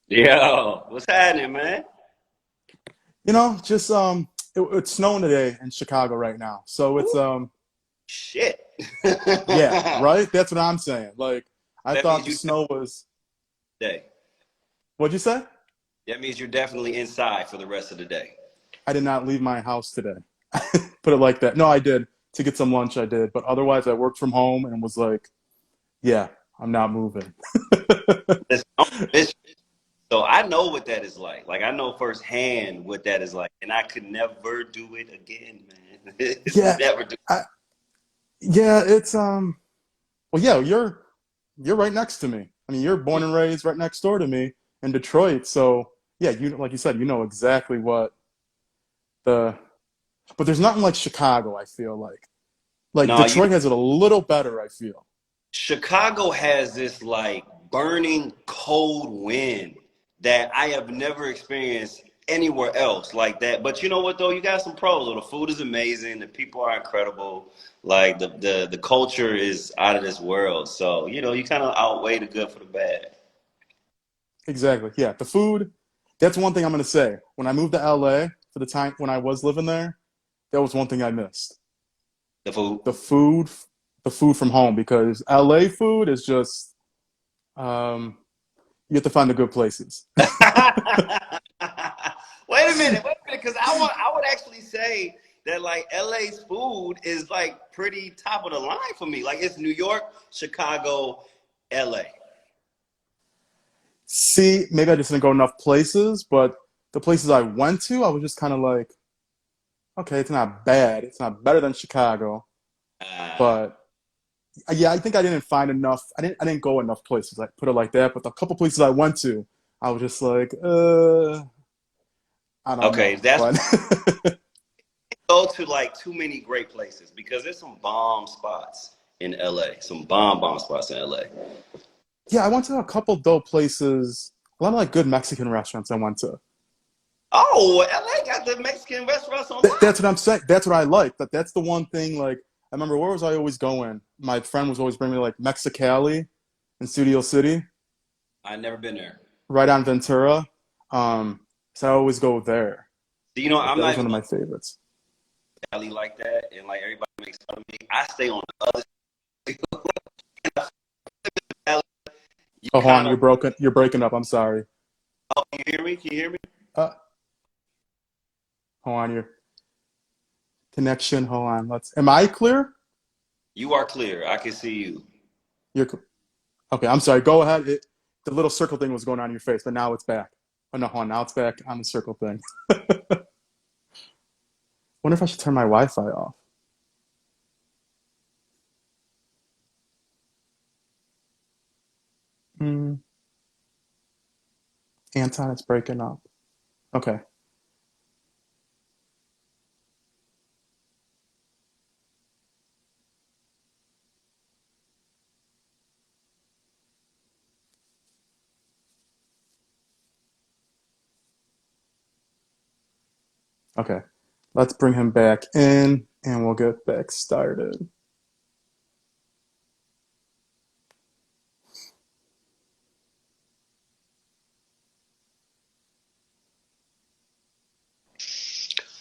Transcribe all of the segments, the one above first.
Yo, what's happening, man? Just it's snowing today in Chicago right now. So it's Ooh, shit. yeah, That right? That's what I'm saying. Like I thought means the you snow was day. what'd you say? That means you're definitely inside for the rest of the day. I did not leave my house today. Put it like that. No, I did. To get some lunch I did, but otherwise I worked from home and was like, yeah, I'm not moving. Listen, I'm vicious, so I know what that is like. Like I know firsthand what that is like, and I could never do it again, man. Yeah, Never do. I, yeah, it's well yeah, you're right next to me. I mean, you're born and raised right next door to me in Detroit. So yeah, you like you said, you know exactly what the but there's nothing like Chicago, I feel like. Like No, Detroit has it a little better, I feel. Chicago has this like burning cold wind that I have never experienced anywhere else like that. But you know what though? You got some pros. Though. The food is amazing. The people are incredible. Like the culture is out of this world. So, you kind of outweigh the good for the bad. Exactly. Yeah. The food, that's one thing I'm gonna say. When I moved to LA for the time when I was living there, that was one thing I missed. The food. The food the food from home because LA food is just um you have to find the good places. Wait a minute, because I would actually say that like LA's food is like pretty top of the line for me. Like it's New York, Chicago, LA. See, maybe I just didn't go enough places, but the places I went to, I was just kind of like, okay, it's not bad. It's not better than Chicago, Uh, but yeah, I think I didn't find enough. I didn't go enough places. I put it like that. But the couple places I went to, I was just like, I don't okay, know. that's But go to like too many great places because there's some bomb spots in LA. Some bomb spots in LA. yeah, I went to a couple dope places. A lot of like good Mexican restaurants I went to. Oh, LA got the Mexican restaurants on That's lock. what I'm saying. That's what I like. That's the one thing. Like I remember, where was I always going? My friend was always bringing me like Mexicali in Studio City, I've never been there. right on Ventura. So I always go there. Do you know Like I'm that not was even one of going my favorites. to Cali like that, and like everybody makes fun of me. I stay on the other side. You Oh, hold on, kind you're of. broken. You're breaking up. I'm sorry. Oh, can you hear me? Can you hear me? Uh, hold on, your connection. Hold on. Let's. Am I clear? You are clear. I can see you. You're okay. I'm sorry. Go ahead. The little circle thing was going on your face, but now it's back. Oh no, hold on. Now it's back on the circle thing. Wonder if I should turn my Wi-Fi off. Hmm. Anton, it's breaking up. Okay. Okay. Let's bring him back in, and we'll get back started.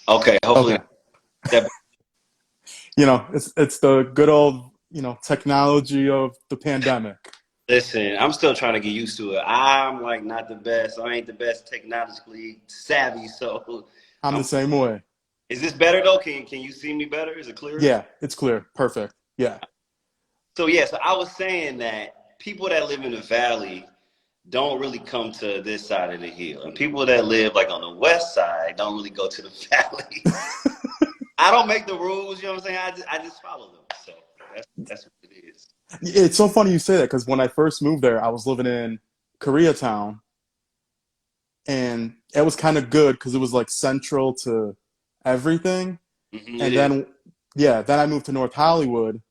Okay, hopefully Okay. that. It's the good old technology of the pandemic. Listen, I'm still trying to get used to it. I'm like not the best. I ain't the best technologically savvy, so I'm I'm. the same way. Is this better though? Can you see me better? Is it clearer? Yeah, it's clear. Perfect. Yeah. So yeah, so I was saying that people that live in the valley don't really come to this side of the hill, and people that live like on the west side don't really go to the valley. I don't make the rules. You know what I'm saying? I just follow them. So that's what it is. It's so funny you say that because when I first moved there, I was living in Koreatown, and it was kind of good because it was like central to everything. It And is. then, yeah, then I moved to North Hollywood,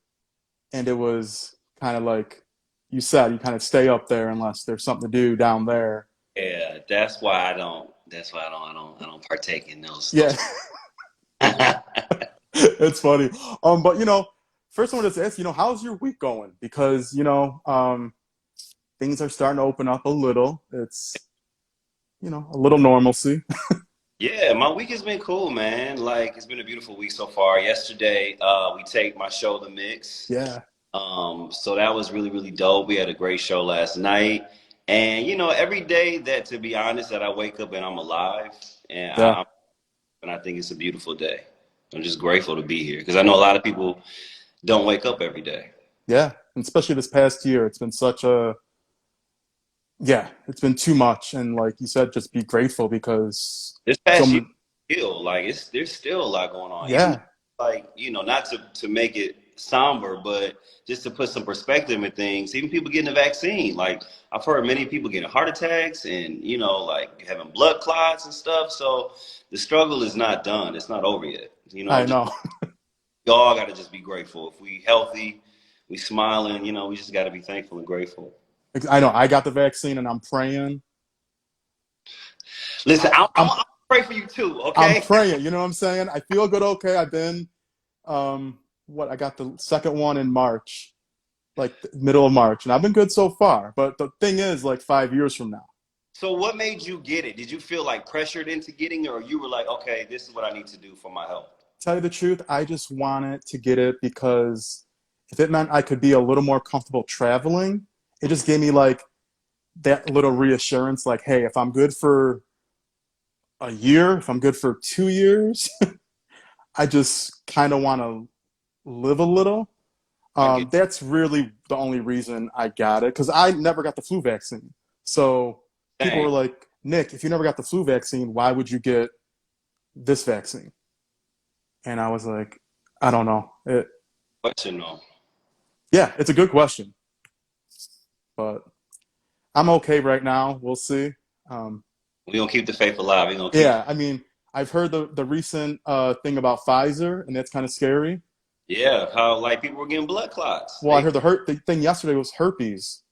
and it was kind of like you said, you kind of stay up there unless there's something to do down there. Yeah, that's why I don't. That's why I don't partake in those. Yeah, it's funny. But first I wanted to ask, how's your week going? Because things are starting to open up a little. It's a little normalcy. Yeah, my week has been cool, man. Like it's been a beautiful week so far. Yesterday, we taped my show, The Mix. Yeah, So that was really, really dope. We had a great show last night. And every day that, to be honest, that I wake up and I'm alive, and yeah, I think it's a beautiful day. I'm just grateful to be here because I know a lot of people don't wake up every day. yeah. And especially this past year, it's been such a yeah, it's been too much. And like you said, just be grateful because This past year, some still like there's still a lot going on. Even yeah, like not to make it somber, but just to put some perspective in things. Even people getting the vaccine, like I've heard many people getting heart attacks and like having blood clots and stuff. So the struggle is not done. It's not over yet. I Just know. we all got to just be grateful. If we healthy, we smiling. We just got to be thankful and grateful. I know. I got the vaccine and I'm praying. Listen, I'm, I'm, I'm I'm pray for you too. I'm Okay. praying. You know what I'm saying? I feel good. Okay, I've been what I got the second one in March, like the middle of March, and I've been good so far. But the thing is, like 5 years from now. So what made you get it? Did you feel like pressured into getting it, or you were like, okay, this is what I need to do for my health? Tell you the truth, I just wanted to get it because if it meant I could be a little more comfortable traveling, it just gave me like that little reassurance, like, hey, if I'm good for a year, if I'm good for 2 years, I just kind of want to live a little. I get That's really the only reason I got it because I never got the flu vaccine. So people dang were like, Nick, if you never got the flu vaccine, why would you get this vaccine? And I was like, I don't know. question though. Yeah, it's a good question, but I'm okay right now. We'll see. Um, We gonna keep the faith alive. We gonna keep. yeah, I mean, I've heard the recent thing about Pfizer, and that's kind of scary. Yeah, how like people were getting blood clots. Well, I heard the thing yesterday was herpes.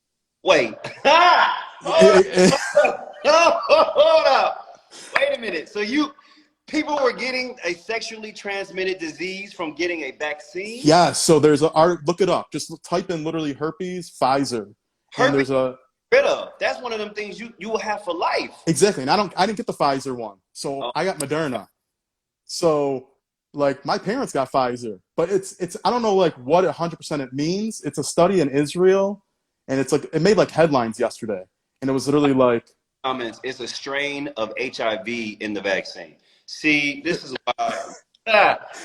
Wait. Hold up. Wait a minute. So people were getting a sexually transmitted disease from getting a vaccine? Yeah, so there's a art. Look it up. Just type in literally herpes Pfizer, and Herpes there's a rid of. That's one of them things you will have for life. exactly. And I didn't get the Pfizer one, so Oh, I got Moderna. So like my parents got Pfizer, but it's I don't know like what 100% it means. It's a study in Israel, and it's like it made like headlines yesterday, and it was literally like comments. It's a strain of HIV in the vaccine. See, this is why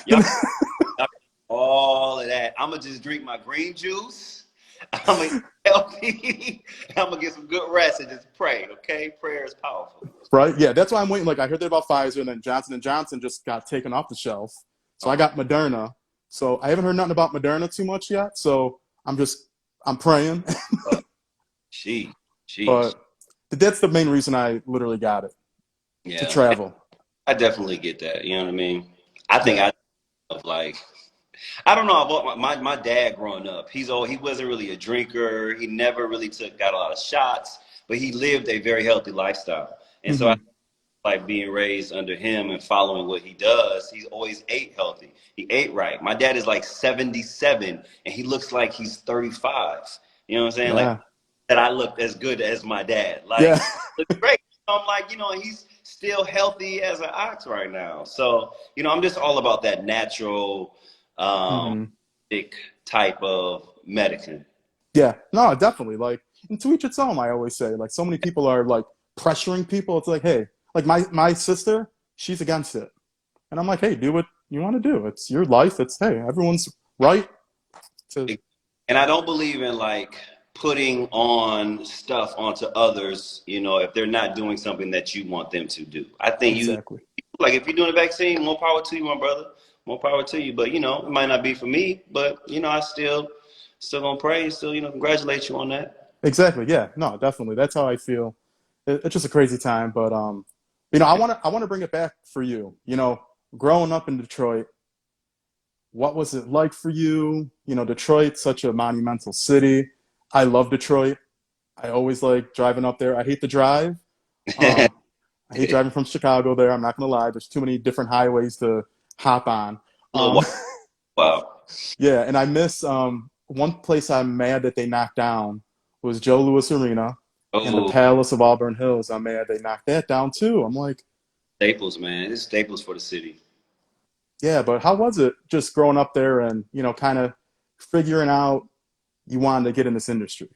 y'all all of that. I'm gonna just drink my green juice. I'm gonna eat healthy. I'm gonna get some good rest and just pray. Okay, prayer is powerful. right? Yeah, that's why I'm waiting. Like I heard that about Pfizer, and then Johnson & Johnson just got taken off the shelf. So I Uh-huh. got Moderna. So I haven't heard nothing about Moderna too much yet. So I'm praying, Jeez, jeez. but that's the main reason I literally got it to Yeah, travel. I definitely get that. You know what I mean? I think Yeah, I of like I don't know about my dad growing up. He wasn't really a drinker. He never really got a lot of shots, but he lived a very healthy lifestyle. And so I hmm like being raised under him and following what he does. He's always ate healthy. He ate right. My dad is like 77 and he looks like he's 35. You know what I'm saying? Like yeah, that I look as good as my dad. Like yeah. looks great. I'm like, he's still healthy as an ox right now. So, I'm just all about that natural um hmm thick type of medicine. Yeah, no, definitely. Like, and to each its own. I always say, like, so many people are like pressuring people. It's like, hey, like my sister, she's against it, and I'm like, hey, do what you want to do. It's your life. It's hey, everyone's right to And I don't believe in like putting on stuff onto others, if they're not doing something that you want them to do. I think exactly, like if you're doing a vaccine, more power to you, my brother. More power to you. But it might not be for me, but I still gonna pray, still, congratulate you on that. exactly. Yeah, no, definitely. That's how I feel. It's just a crazy time, but I want to bring it back for you. Growing up in Detroit, what was it like for you? Detroit's such a monumental city. I love Detroit. I always like driving up there. I hate the drive. Um, I hate driving from Chicago there. I'm not gonna lie. There's too many different highways to hop on. Oh Um, wow. yeah, and I miss one place I'm mad that they knocked down was Joe Louis Arena. and the Oh, Palace of Auburn Hills. I'm mad they knocked that down too. I'm like, Staples, man. It's Staples for the city. yeah, but how was it just growing up there and, kind of figuring out you wanted to get in this industry?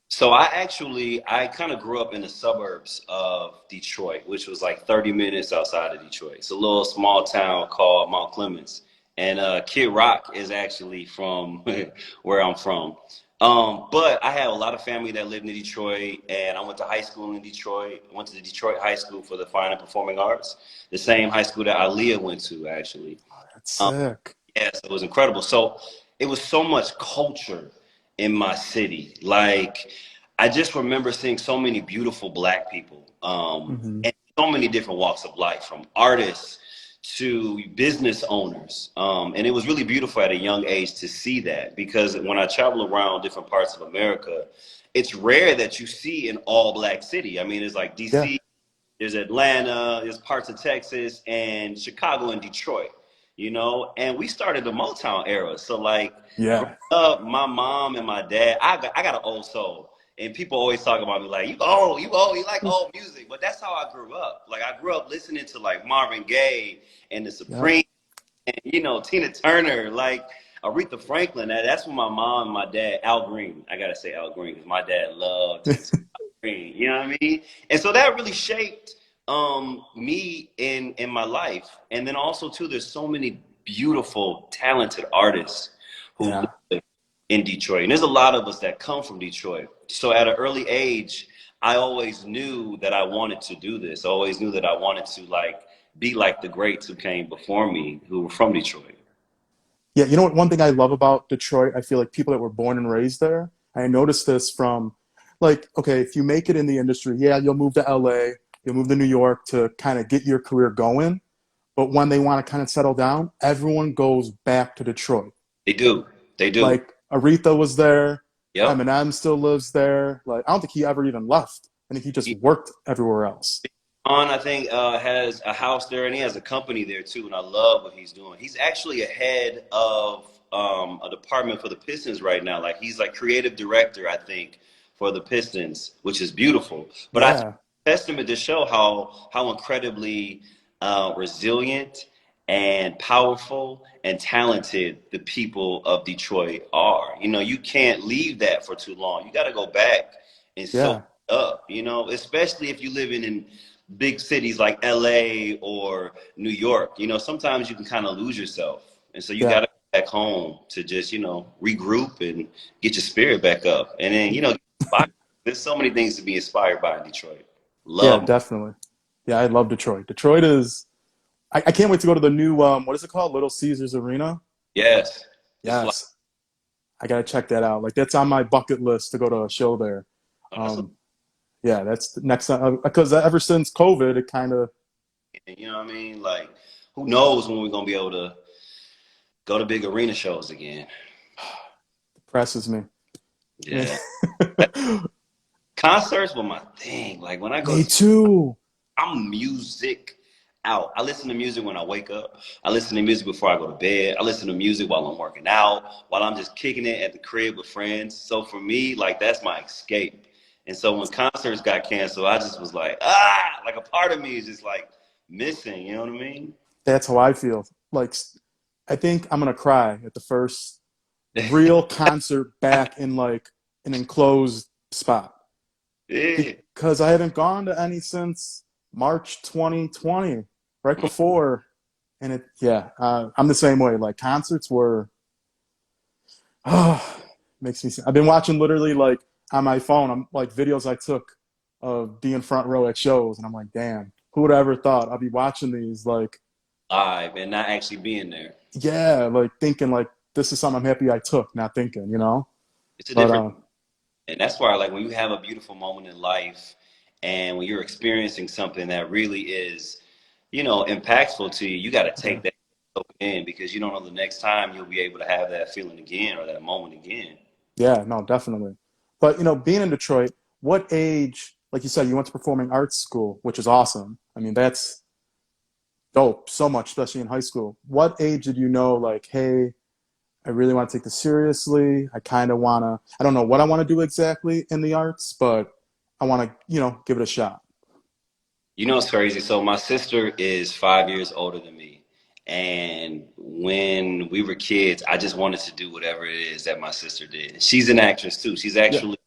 So I kind of grew up in the suburbs of Detroit, which was like 30 minutes outside of Detroit. It's a little small town called Mount Clemens. And Kid Rock is actually from where I'm from. But I have a lot of family that lived in Detroit, and I went to high school in Detroit. I went to the Detroit High School for the Fine and Performing Arts, the same high school that Aaliyah went to, actually. That's Um, sick. Yes, it was incredible. So it was so much culture in my city. Like I just remember seeing so many beautiful black people, Hmm. and so many different walks of life, from artists to business owners. And it was really beautiful at a young age to see that because when I travel around different parts of America, it's rare that you see an all black city. I mean, it's like Yeah, DC, there's Atlanta, there's parts of Texas, and Chicago and Detroit, and we started the Motown era. So like growing yeah, up, my mom and my dad, I got an old soul. And people always talk about me like, you like old music. But that's how I grew up. Like I grew up listening to like Marvin Gaye and the yep, Supreme, and Tina Turner, like Aretha Franklin. That's when my mom and my dad, Al Green. I gotta say Al Green because my dad loved him. You know what I mean? And so that really shaped me in my life. And then also too, there's so many beautiful, talented artists who yeah, live in Detroit. And there's a lot of us that come from Detroit. So at an early age, I always knew that I wanted to do this. I always knew that I wanted to like be like the greats who came before me who were from Detroit. yeah. You know what? One thing I love about Detroit, I feel like people that were born and raised there. I noticed this from, like, okay, if you make it in the industry, yeah, you'll move to LA, you'll move to New York to kind of get your career going. But when they want to kind of settle down, everyone goes back to Detroit. They do. They do. Like Aretha was there, Yep. Eminem still lives there. Like I don't think he ever even left. I think he just worked everywhere else. I think, has a house there and he has a company there too, and I love what he's doing. He's actually a head of a department for the Pistons right now. Like he's like creative director, I think, for the Pistons, which is beautiful. But I think Yeah, it's a testament to show how incredibly resilient and powerful and talented the people of Detroit are. You can't leave that for too long. You got to go back and soak yeah, it up. Especially if you live in big cities like LA or New York. Sometimes you can kind of lose yourself. And so you got yeah, to go back home to just, regroup and get your spirit back up. And then, there's so many things to be inspired by in Detroit. yeah, Love. definitely. Yeah, I love Detroit. Detroit is. I can't wait to go to the new. What is it called? Little Caesars Arena. Yes. It's like, Yes, I gotta check that out. Like that's on my bucket list to go to a show there. oh, that's Um, yeah, that's the next time because ever since COVID, it kind of you know what I mean? Like, who knows when we're going to be able to go to big arena shows again. depresses me. Yeah. Concerts were my thing. Like, when I go Me to too. I'm music out. I listen to music when I wake up. I listen to music before I go to bed. I listen to music while I'm working out, while I'm just kicking it at the crib with friends. So for me, like that's my escape. And so when concerts got canceled, I just was like a part of me is just like missing. You know what I mean? That's how I feel. Like I think I'm gonna cry at the first real concert back in like an enclosed spot Yeah. because I haven't gone to any since March 2020, right before. And I'm the same way. Like concerts were, makes me. I've been watching literally like on my phone. I'm like videos I took of being front row at shows, and I'm like, damn, who would have ever thought I'd be watching these? Like, Live and not actually being there. yeah, like thinking like this is something I'm happy I took, not thinking. It's a But different, and that's why like when you have a beautiful moment in life and when you're experiencing something that really is, impactful to you, you got to yeah, take that in because you don't know the next time you'll be able to have that feeling again or that moment again. yeah, no, definitely. But being in Detroit, what age? Like you said, you went to performing arts school, which is awesome. I mean, that's dope so much, especially in high school. What age did you know, like, hey, I really want to take this seriously. I kind of want to, I don't know what I want to do exactly in the arts, but I want to, give it a shot. You know, it's crazy. So my sister is 5 years older than me. And when we were kids, I just wanted to do whatever it is that my sister did. She's an actress too. She's Yeah. actually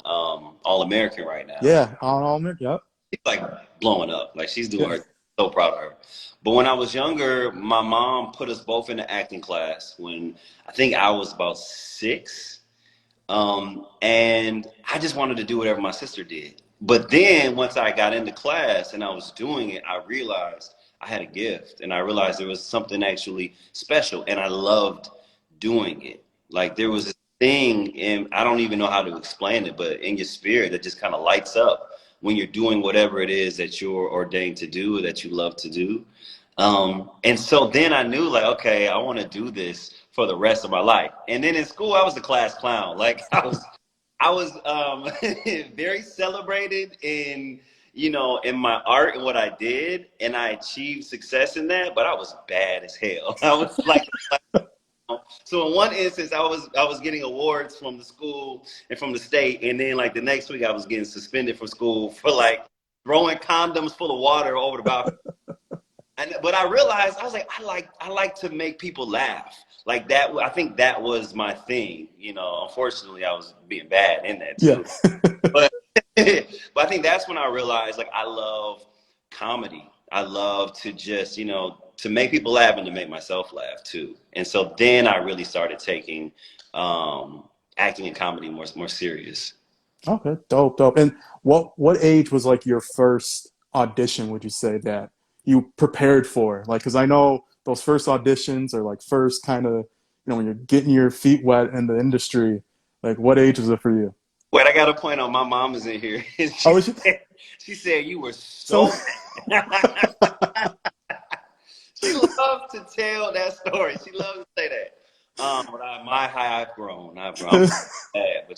All American right now. Yeah. All yep. She's like blowing up. Like she's doing Yeah. her. So proud of her. But when I was younger, my mom put us both in the acting class when I think I was about 6. And I just wanted to do whatever my sister did. But then once I got into class and I was doing it, I realized I had a gift and I realized there was something actually special and I loved doing it. Like there was this thing, and I don't even know how to explain it, but in your spirit that just kind of lights up when you're doing whatever it is that you're ordained to do or that you love to do. And so then I knew like, okay, I want to do this for the rest of my life. And then in school, I was the class clown. Like I was very celebrated in, in my art and what I did, and I achieved success in that. But I was bad as hell. I was like, so in one instance, I was getting awards from the school and from the state, and then like the next week, I was getting suspended from school for like throwing condoms full of water over the balcony. But I realized I was like, I like to make people laugh. Like that, I think that was my thing. Unfortunately, I was being bad in that Yeah. too. But but I think that's when I realized like I love comedy. I love to just, to make people laugh and to make myself laugh too. And so then I really started taking acting and comedy more serious. Okay. Dope. Dope. And what age was like your first audition, would you say, that you prepared for? Like, because I know those first auditions are like first kind of, when you're getting your feet wet in the industry. Like, what age was it for you? Wait, I got a point on. My mom is in here. Oh, was you? She said you were So, so bad. She loves to tell that story. She loves to say that. But I've grown. I'm bad, but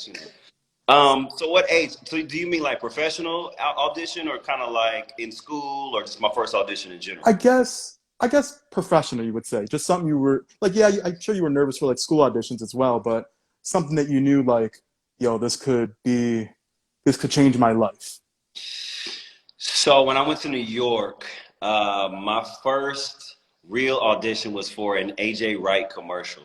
So what age? So do you mean like professional audition, or kind of like in school, or just my first audition in general? I guess professional, you would say. Just something you were like, yeah, I'm sure you were nervous for like school auditions as well, but something that you knew like, yo, this could change my life. So when I went to New York, my first real audition was for an AJ Wright commercial.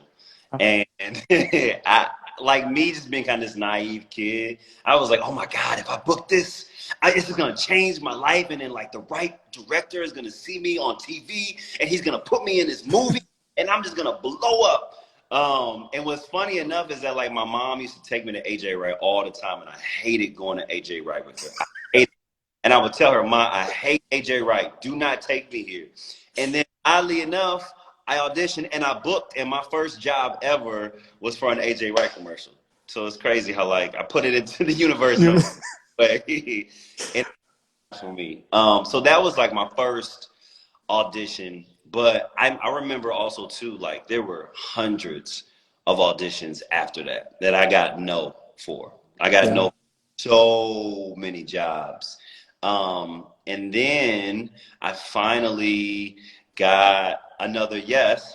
And I, like me just being kind of this naive kid, I was like, oh my God, if I book this, this is gonna change my life. And then like the right director is gonna see me on TV and he's gonna put me in this movie and I'm just gonna blow up. And what's funny enough is that like my mom used to take me to AJ Wright all the time, and I hated going to AJ Wright with her. I hated it. And I would tell her, Ma, I hate AJ Wright. Do not take me here. And then oddly enough, I auditioned and I booked, and my first job ever was for an AJ Wright commercial. So it's crazy how like I put it into the universe in a way. And for me. So that was like my first audition. But I remember also too, like there were hundreds of auditions after that I got no for. I got Yeah. no so many jobs. And then I finally got another yes,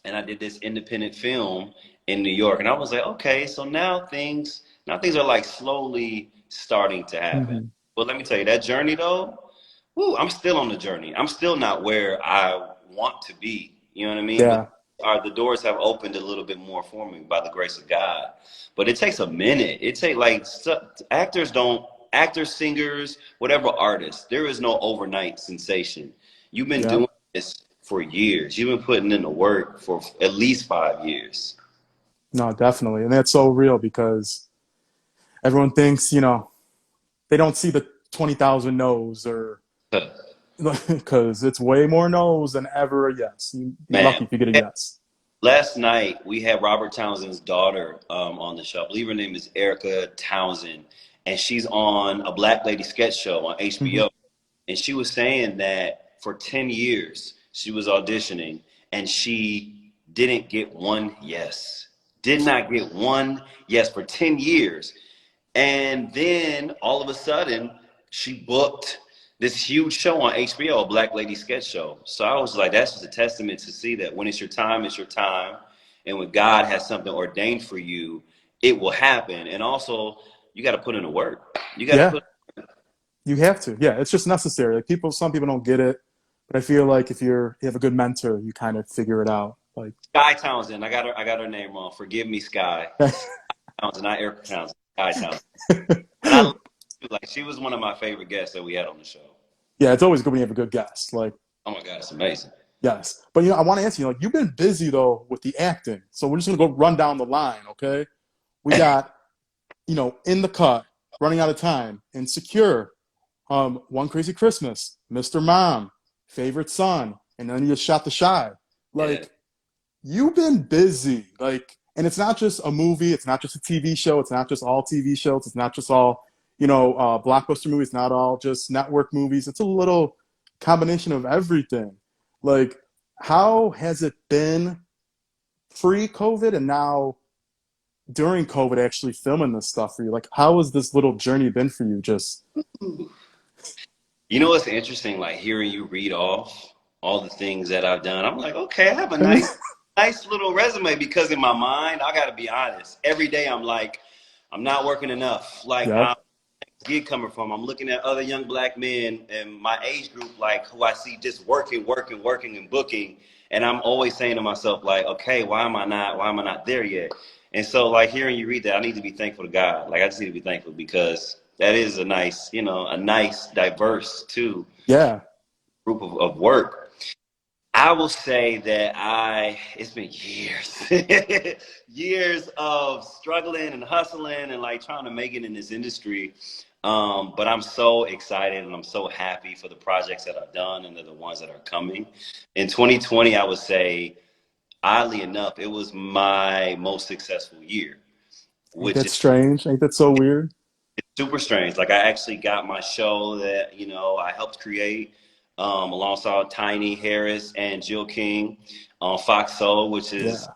and I did this independent film in New York. And I was like, okay, so now things are like slowly starting to happen. Hmm. But let me tell you, that journey though, woo, I'm still on the journey. I'm still not where I want to be. You know what I mean? But Yeah. the doors have opened a little bit more for me by the grace of God. But it takes a minute. It takes like actors, singers, whatever artists. There is no overnight sensation. You've been Yeah. doing this for years. You've been putting in the work for at least 5 years. No, definitely. And that's so real because everyone thinks, they don't see the 20,000 no's, or because it's way more no's than ever a yes. You'd be Man, lucky if you get a yes. last night we had Robert Townsend's daughter on the show. I believe her name is Erica Townsend, and she's on a Black Lady sketch show on Hmm. HBO. And she was saying that for 10 years she was auditioning and she didn't get one yes. Did not get one yes for 10 years. And then all of a sudden, she booked this huge show on HBO, a Black Lady sketch show. So I was like, that's just a testament to see that when it's your time, it's your time. And when God has something ordained for you, it will happen. And also, you got to put in the work. You got to Yeah, put. you have to. Yeah, it's just necessary. Like some people don't get it, but I feel like if you have a good mentor, you kind of figure it out. Like, Sky Townsend. I got her name wrong. Forgive me, Sky. Townsend, not Erica Townsend. Sky Townsend. And I love her, like she was one of my favorite guests that we had on the show. yeah, it's always good when you have a good guest. Like, Oh my God, it's amazing. yes, but I want to ask you, like, you've been busy though with the acting, so we're just gonna go run down the line, okay? We got, In the Cut, Running Out of Time, Insecure, One Crazy Christmas, Mr. Mom, Favorite Son, and then you just shot The Shy. Yeah. Like, you've been busy, like, and it's not just a movie, it's not just a TV show, it's not just all TV shows, it's not just all, blockbuster movies, not all just network movies. It's a little combination of everything. Like, how has it been pre-COVID and now during COVID actually filming this stuff for you? Like, how has this little journey been for you? Just You know what's interesting? Like hearing you read off all the things that I've done, I'm like, okay, I have a nice little resume because in my mind, I got to be honest. Every day I'm like, I'm not working enough. Like yep, gig coming from. I'm looking at other young black men in my age group, like who I see just working and booking. And I'm always saying to myself, like, okay, why am I not there yet? And so like hearing you read that, I need to be thankful to God. Like I just need to be thankful because that is a nice, a nice, diverse too yeah, group of work. I will say that it's been years, years of struggling and hustling and like trying to make it in this industry. But I'm so excited and I'm so happy for the projects that I've done and the ones that are coming. In 2020, I would say, oddly enough, it was my most successful year, ain't which that is strange? Ain't that so weird? super strange. Like I actually got my show that, I helped create alongside Tiny Harris and Jill King on Fox Soul, which is,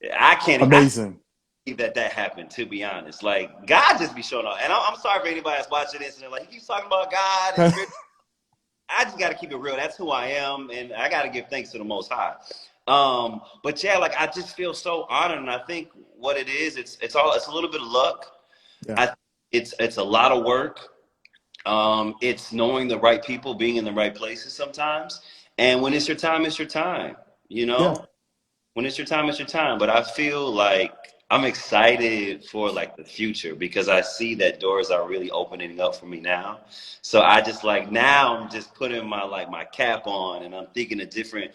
Yeah, I can't amazing. believe that happened, to be honest. Like God just be showing up. And I'm sorry for anybody that's watching this and they're like, he keeps talking about God and spirit. I just got to keep it real. That's who I am. And I got to give thanks to the Most High. But yeah, like I just feel so honored. And I think what it is, it's a little bit of luck. Yeah, I it's a lot of work. It's knowing the right people, being in the right places sometimes. And when it's your time, it's your time. You yeah, know, when it's your time, it's your time. But I feel like I'm excited for like the future because I see that doors are really opening up for me now. So I just like now I'm just putting my cap on and I'm thinking of different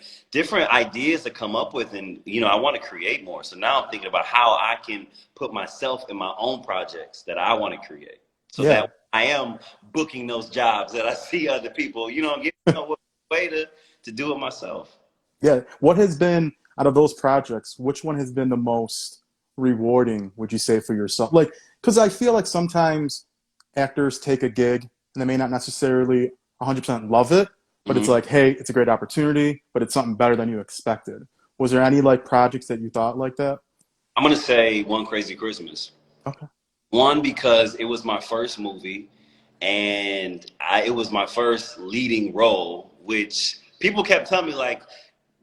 ideas to come up with and I want to create more. So now I'm thinking about how I can put myself in my own projects that I want to create. So yeah, that I am booking those jobs that I see other people, get a way to do it myself. yeah. What has been out of those projects? Which one has been the most rewarding? Would you say for yourself? Like, because I feel like sometimes actors take a gig and they may not necessarily 100% love it, but it's Mhm. like, hey, it's a great opportunity, but it's something better than you expected. Was there any like projects that you thought like that? I'm gonna say One Crazy Christmas. Okay. One because it was my first movie, and it was my first leading role, which people kept telling me like,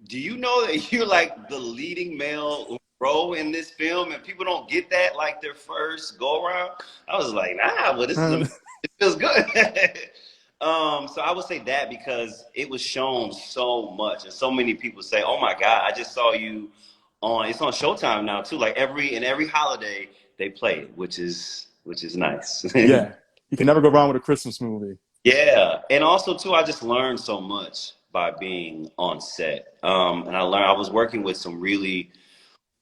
"Do you know that you're like the leading male role in this film?" And people don't get that like their first go around. I was like, "Nah, but this is amazing. It feels good." So I would say that because it was shown so much, and so many people say, "Oh my God, I just saw you on." It's on Showtime now too. Like every holiday they play it, which is nice. Yeah. You can never go wrong with a Christmas movie. Yeah, and also too, I just learned so much by being on set. And I was working with some really,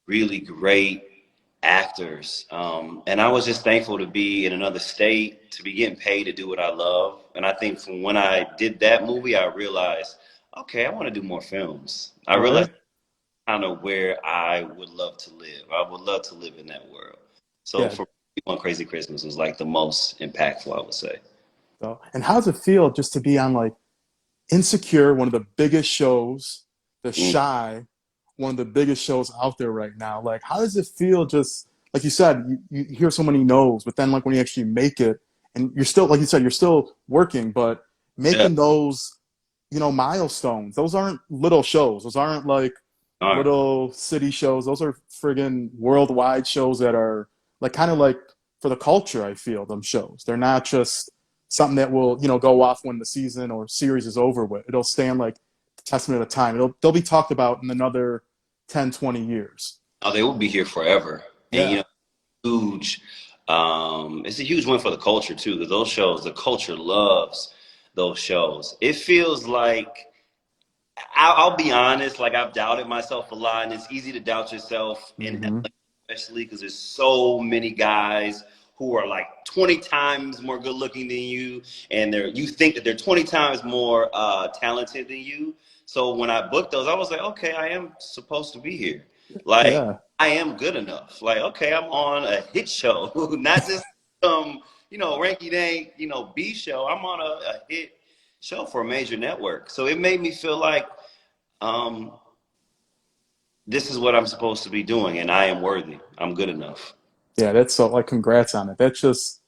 really great actors. And I was just thankful to be in another state, to be getting paid to do what I love. And I think from when I did that movie, I realized, okay, I want to do more films. I realized Right? kind of where I would love to live. I would love to live in that world. So Yeah. for me, One Crazy Christmas was like the most impactful, I would say. So, and how does it feel just to be on like Insecure, one of the biggest shows, The Mm, Shy, one of the biggest shows out there right now? Like, how does it feel just like you said, you hear so many no's, but then like when you actually make it and you're still, like you said, you're still working, but yeah, making those, milestones, those aren't little shows. Those aren't like all right. little city shows. Those are friggin' worldwide shows that are like kind of like for the culture. I feel them shows. They're not just something that will, go off when the season or series is over with. It'll stand like the testament of time. They'll be talked about in another 10, 20 years. Oh, they will be here forever. And Yeah. huge. It's a huge win for the culture too, because those shows, the culture loves those shows. It feels like I'll be honest, like I've doubted myself a lot, and it's easy to doubt yourself in Hmm. LA, especially because there's so many guys who are like 20 times more good looking than you, and you think that they're 20 times more talented than you. So when I booked those, I was like, okay, I am supposed to be here. Like Yeah. I am good enough. Like okay, I'm on a hit show, not just ranky dank, B show. I'm on a hit show for a major network. So it made me feel like um, this is what I'm supposed to be doing, and I am worthy. I'm good enough. Yeah. That's so like, congrats on it. That's just,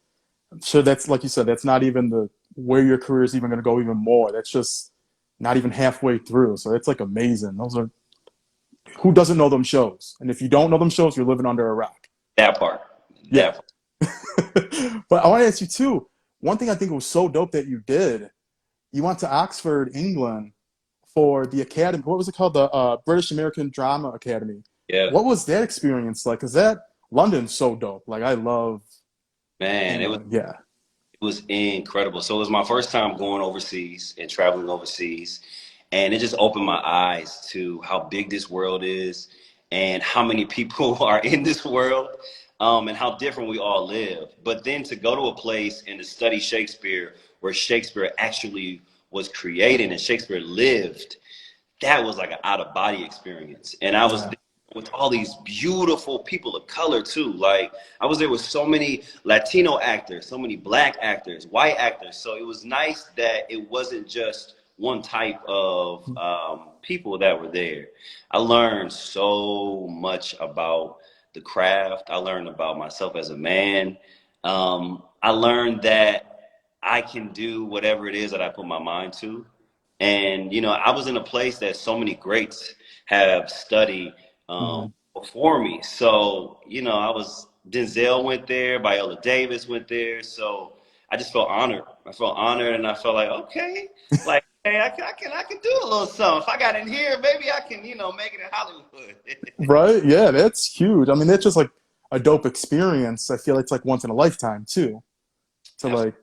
I'm sure that's like you said, that's not even the where your career is even going to go even more. That's just not even halfway through. So it's like amazing. Those are who doesn't know them shows? And if you don't know them shows, you're living under a rock. That part. Yeah. That part. But I want to ask you too. One thing I think was so dope that you did, you went to Oxford, England, for the Academy. What was it called? The British American Drama Academy. Yeah. What was that experience like? Because that London's so dope. Like I love Man, it was England. Yeah. it was incredible. So it was my first time going overseas and traveling overseas, and it just opened my eyes to how big this world is and how many people are in this world, and how different we all live. But then to go to a place and to study Shakespeare, where Shakespeare actually was created and Shakespeare lived, that was like an out of body experience. And I was Yeah. there with all these beautiful people of color too. Like I was there with so many Latino actors, so many black actors, white actors. So it was nice that it wasn't just one type of people that were there. I learned so much about the craft. I learned about myself as a man. I learned that I can do whatever it is that I put my mind to. And, I was in a place that so many greats have studied Mhm. before me. So, Denzel went there, Viola Davis went there. So I just felt honored. I felt honored and I felt like, okay, like, hey, I can do a little something. If I got in here, maybe I can, make it in Hollywood. Right? Yeah, that's huge. I mean, that's just like a dope experience. I feel it's like once in a lifetime too. To Absolutely. like,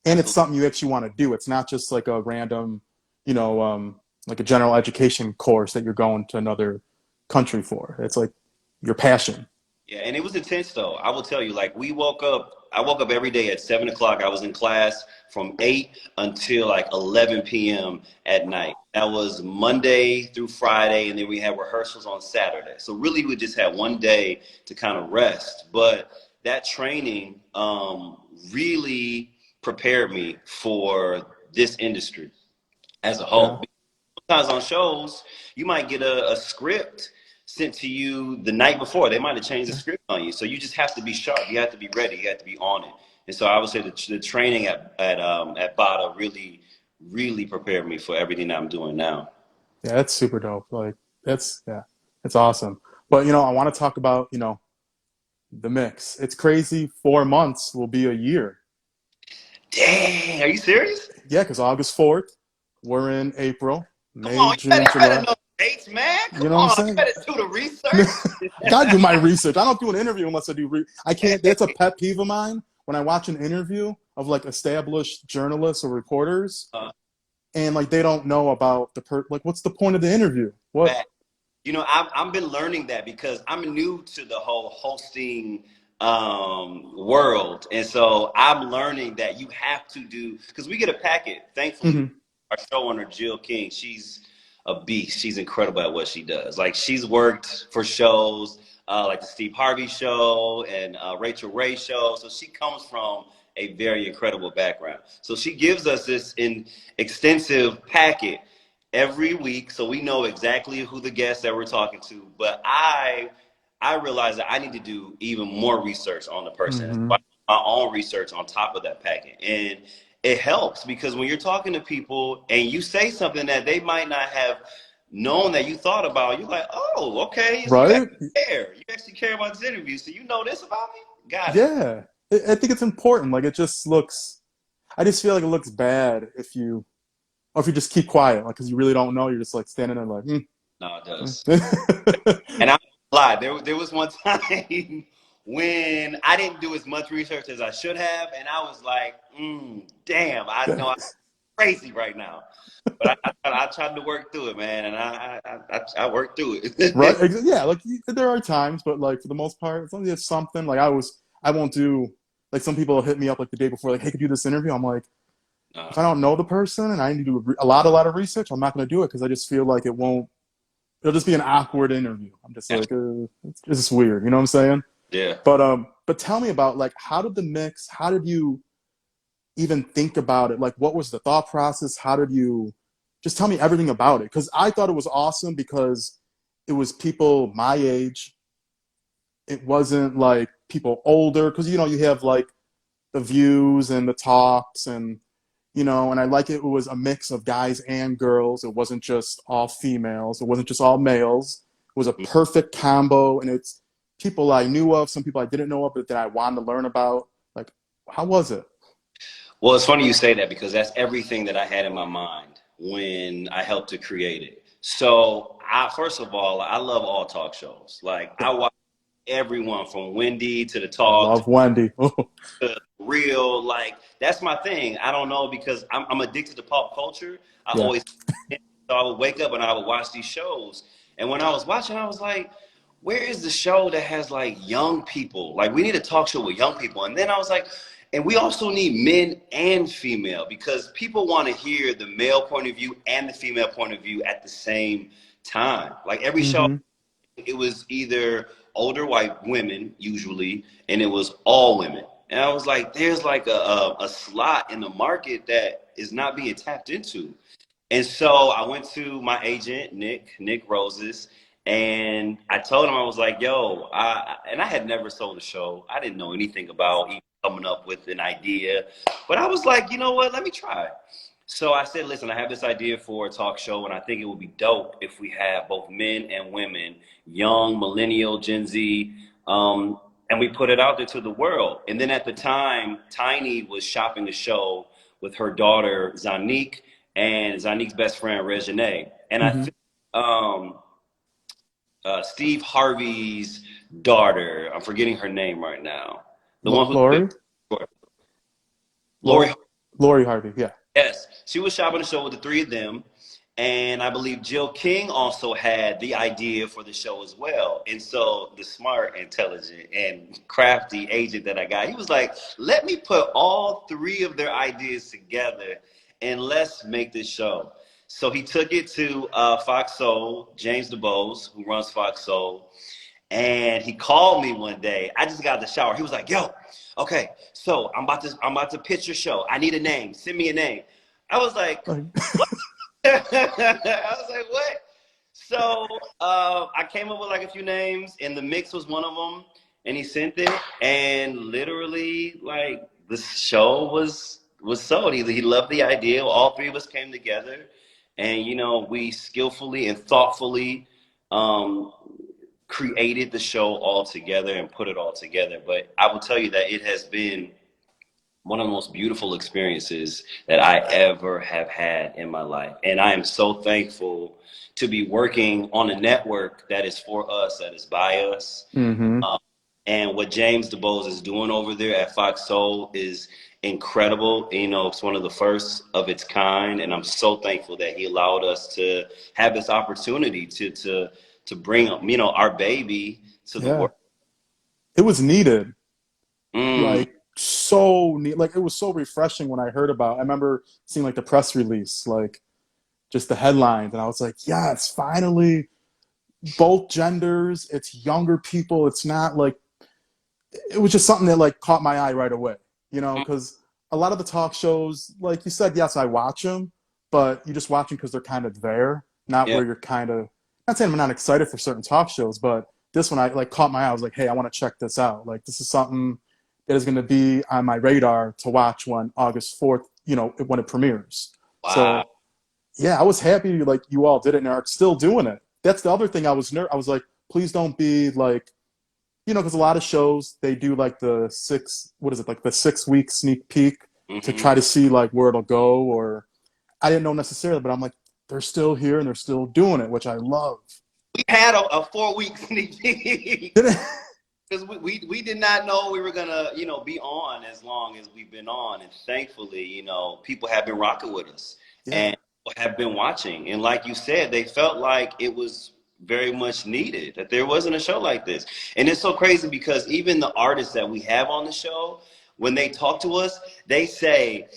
and it's something you actually want to do. It's not just like a random, you know, like a general education course that you're going to another country for. It's like your passion. Yeah, and it was intense though. I will tell you, like I woke up every day at 7 o'clock. I was in class from 8 until like 11 p.m. at night. That was Monday through Friday, and then we had rehearsals on Saturday. So really we just had one day to kind of rest. But that training really prepared me for this industry as a Yeah. whole. Sometimes on shows, you might get a script sent to you the night before. They might have changed the script on you. So you just have to be sharp. You have to be ready. You have to be on it. And so I would say the training at Bada really, really prepared me for everything that I'm doing now. Yeah, that's super dope. Like that's yeah, it's awesome. But I want to talk about, the mix. It's crazy. 4 months will be a year. Dang, are you serious? Yeah, because August 4th, we're in April, Come May, on, June, you better July. know the dates, man. You Come know what I'm on, you saying? better do the research. I gotta do my research. I don't do an interview unless I do. I can't. That's a pet peeve of mine when I watch an interview of like established journalists or reporters, Uh, and like they don't know about like what's the point of the interview? What? Back. I've been learning that because I'm new to the whole hosting world, and so I'm learning that you have to do because we get a packet. Thankfully, Hmm. our showrunner Jill King, she's a beast. She's incredible at what she does. Like she's worked for shows like the Steve Harvey Show and Rachel Ray Show, so she comes from a very incredible background. So she gives us this extensive packet every week, so we know exactly who the guests that we're talking to. But I realize that I need to do even more research on the person, Hmm. my own research on top of that packet, and it helps because when you're talking to people and you say something that they might not have known that you thought about, you're like, oh, okay, so you Right? actually care. You actually care about this interview, so you know this about me. Got it. Yeah. I think it's important. Like it just looks. I just feel like it looks bad if you, or if you just keep quiet, like because you really don't know. You're just like standing there like. No, it does. Hmm. And I lied. There was one time when I didn't do as much research as I should have, and I was like, damn, I know I'm crazy right now. But I tried to work through it, man, and I worked through Right? it. Yeah. Like there are times, but like for the most part, as long as it's something. Like I won't do. Like some people hit me up like the day before, like, "Hey, could you do this interview?" I'm like, if I don't know the person and I need to do a lot of research, I'm not going to do it because I just feel like it won't. It'll just be an awkward interview. I'm just like, it's just weird. You know what I'm saying? Yeah. But tell me about like how did the mix? How did you even think about it? Like, what was the thought process? How did you? Just tell me everything about it because I thought it was awesome because it was people my age. It wasn't like people older because you have like the views and the talks and and I like it was a mix of guys and girls. It wasn't just all females. It wasn't just all males. It was a perfect combo, and it's people I knew of, some people I didn't know of, but that I wanted to learn about. Like, how was it? Well, it's funny you say that because that's everything that I had in my mind when I helped to create it. So, first of all, I love all talk shows. Like, Yeah, I watch everyone from Wendy to the I Talk love Wendy. to Real. Like, that's my thing. I don't know because I'm addicted to pop culture. I Yeah. always, so I would wake up and I would watch these shows. And when I was watching, I was like, where is the show that has like young people? Like, we need a talk show with young people. And then I was like, and we also need men and female because people want to hear the male point of view and the female point of view at the same time. Like every show, Mm-hmm. it was either older white women usually, and it was all women. And I was like, there's like a slot in the market that is not being tapped into. And so I went to my agent, Nick Roses, and I told him, I was like, yo, and I had never sold a show. I didn't know anything about even coming up with an idea. But I was like, you know what, let me try. So I said, listen, I have this idea for a talk show, and I think it would be dope if we have both men and women, young, millennial, Gen Z, and we put it out there to the world. And then at the time, Tiny was shopping the show with her daughter, Zanique, and Zanique's best friend, Regine. And I Mm-hmm. think Steve Harvey's daughter, I'm forgetting her name right now, the one who's Lori, Lori. Lori Harvey. Yeah. Yes, she was shopping the show with the three of them. And I believe Jill King also had the idea for the show as well. And so the smart, intelligent, and crafty agent that I got, he was like, let me put all three of their ideas together and let's make this show. So he took it to Fox Soul, James DeBose, who runs Fox Soul. And he called me one day. I just got out of the shower. He was like, yo, okay, so I'm about to pitch your show. I need a name. Send me a name. I was like, I was like, what? So I came up with like a few names, and the mix was one of them. And he sent it, and literally, like the show was sold. He loved the idea. All three of us came together, and we skillfully and thoughtfully um, created the show all together and put it all together. But I will tell you that it has been one of the most beautiful experiences that I ever have had in my life. And I am so thankful to be working on a network that is for us, that is by us. Mm-hmm. Um, and what James DeBose is doing over there at Fox Soul is incredible. It's one of the first of its kind. And I'm so thankful that he allowed us to have this opportunity to bring, our baby to the Yeah. world. It was needed. Mm, Like so neat. Like it was so refreshing when I heard about. I remember seeing like the press release, like just the headlines, and I was like, yeah, it's finally both genders. It's younger people. It's not like it was just something that like caught my eye right away. Because a lot of the talk shows, like you said, yes, I watch them, but you just watch them because they're kind of there, not yeah. where you're kind of. Not saying I'm not excited for certain talk shows, but this one I like caught my eye. I was like, hey, I want to check this out. Like this is something that is going to be on my radar to watch when August 4th, when it premieres. Wow. So yeah, I was happy like you all did it and are still doing it. That's the other thing I was like, please don't be like because a lot of shows they do like the six, what is it, like the 6 week sneak peek to Hmm. try to see like where it'll go. Or I didn't know necessarily, but I'm like, they're still here and they're still doing it, which I love. We had a 4 week sneak peek Did it? because we did not know we were gonna be on as long as we've been on, and thankfully people have been rocking with us Yeah. and have been watching, and like you said, they felt like it was very much needed, that there wasn't a show like this. And it's so crazy because even the artists that we have on the show, when they talk to us, they say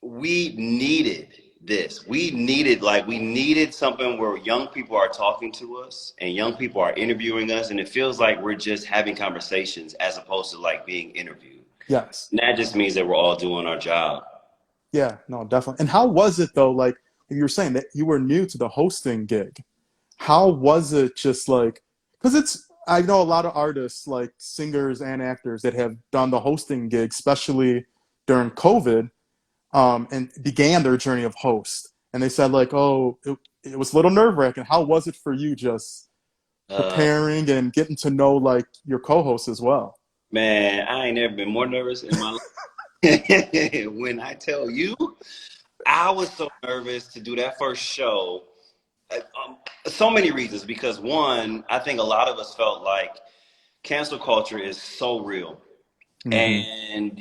we needed this. We needed something where young people are talking to us and young people are interviewing us, and it feels like we're just having conversations as opposed to like being interviewed. Yes. And that just means that we're all doing our job. Yeah. No, definitely. And how was it though? Like you were saying that you were new to the hosting gig. How was it just like, because I know a lot of artists, like singers and actors, that have done the hosting gig, especially during COVID, and began their journey of host. And they said, like, oh, it was a little nerve-wracking. How was it for you just Uh, preparing and getting to know, like, your co-host as well? Man, I ain't never been more nervous in my life. When I tell you, I was so nervous to do that first show. So many reasons. Because one, I think a lot of us felt like cancel culture is so real. Hmm. And,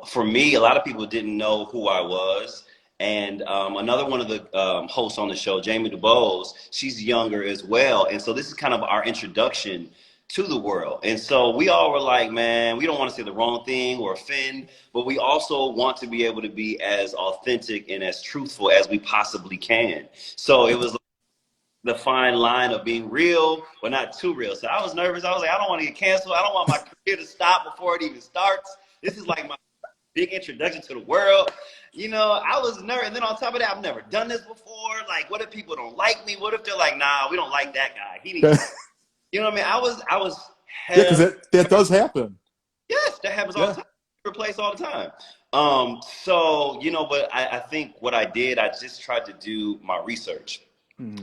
for me, a lot of people didn't know who I was. And another one of the hosts on the show, Jamie DuBose, she's younger as well. And so this is kind of our introduction to the world. And so we all were like, man, we don't want to say the wrong thing or offend, but we also want to be able to be as authentic and as truthful as we possibly can. So it was the fine line of being real but not too real. So I was nervous. I was like, I don't want to get canceled. I don't want my career to stop before it even starts. This is like my big introduction to the world. I was nervous. And then on top of that, I've never done this before. Like, what if people don't like me? What if they're like, nah, we don't like that guy. He needs Yeah, to, you know what I mean? I was because hell. that does happen. Yes, that happens all the Yeah. time. Replace all the time. So, but I think what I did, I just tried to do my research. Hmm.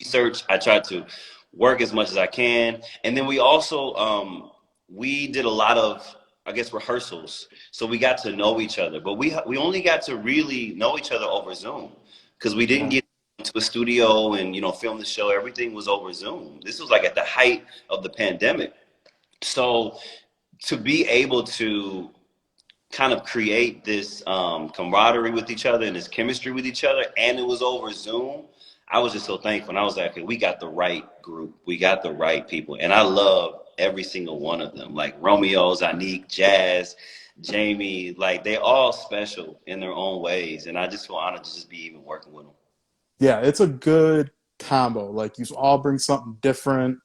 Research. I tried to work as much as I can, and then we also we did a lot of, I guess, rehearsals. So we got to know each other, but we only got to really know each other over Zoom because we didn't Yeah. get to a studio and film the show. Everything was over Zoom. This was like at the height of the pandemic. So to be able to kind of create this camaraderie with each other and this chemistry with each other, and it was over Zoom. I was just so thankful, and I was like, okay, we got the right group, we got the right people, and I love every single one of them. Like Romeo, Zanique, Jazz, Jamie, like they all special in their own ways, and I just feel honored to just be even working with them. Yeah, it's a good combo. Like you all bring something different.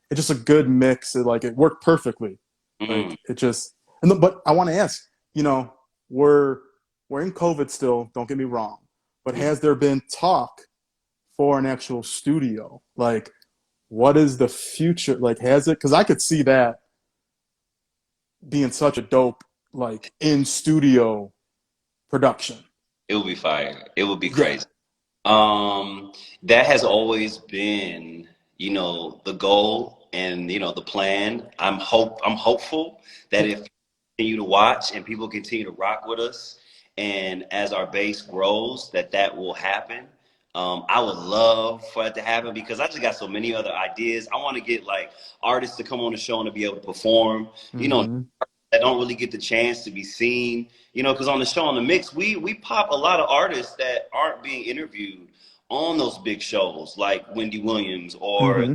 It's just a good mix. It worked perfectly. Mm, Like it just but I want to ask, you know, we're we're in COVID still, don't get me wrong. But mm. has there been talk for an actual studio? Like what is the future? Like has it, because I could see that being such a dope like in studio production. It would be fire. It would be Yeah. crazy. Um, that has always been, the goal and the plan. I'm hopeful that Yeah. if people continue to watch and people continue to rock with us, and as our base grows, that will happen. I would love for that to happen because I just got so many other ideas. I want to get like artists to come on the show and to be able to perform. Hmm. That don't really get the chance to be seen. Because on the show on the mix, we pop a lot of artists that aren't being interviewed on those big shows like Wendy Williams or Hmm.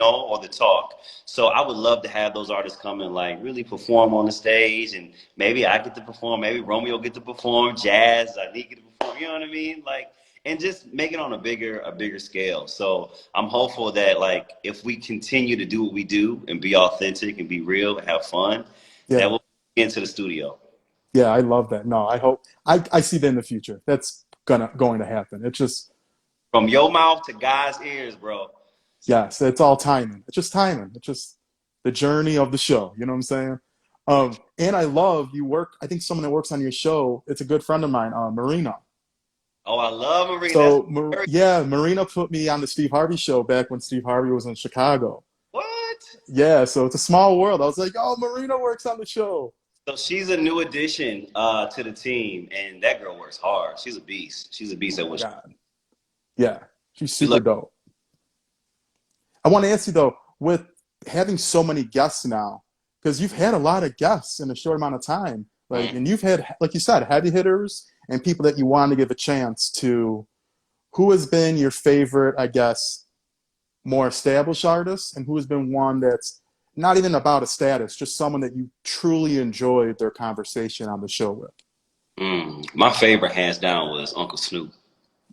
or the Talk. So I would love to have those artists come and like really perform on the stage, and maybe I get to perform, maybe Romeo get to perform, Jazz, I need to perform. You know what I mean? Like, and just make it on a bigger scale. So I'm hopeful that like if we continue to do what we do and be authentic and be real and have fun, that Yeah. we'll get into the studio. Yeah, I love that. No, I hope I see that in the future. That's going to happen. It's just From your mouth to God's ears, bro. yes, it's all timing. It's just timing. It's just the journey of the show. You know what I'm saying? And I love you work. I think someone that works on your show. It's a good friend of mine, Marina. Oh, I love Marine. That's So yeah, Marina put me on the Steve Harvey show back when Steve Harvey was in Chicago. what? Yeah, so it's a small world. I was like, oh, Marina works on the show. So she's a new addition to the team, and that girl works hard. She's a beast. She's a beast Oh at my what she God. Yeah, she's we super look. dope. I want to ask you though, with having so many guests now, because you've had a lot of guests in a short amount of time, like, Mhm. and you've had, like you said, heavy hitters and people that you want to give a chance to. Who has been your favorite, I guess, more established artist, and who has been one that's not even about a status, just someone that you truly enjoyed their conversation on the show with, My favorite, hands down, was Uncle Snoop.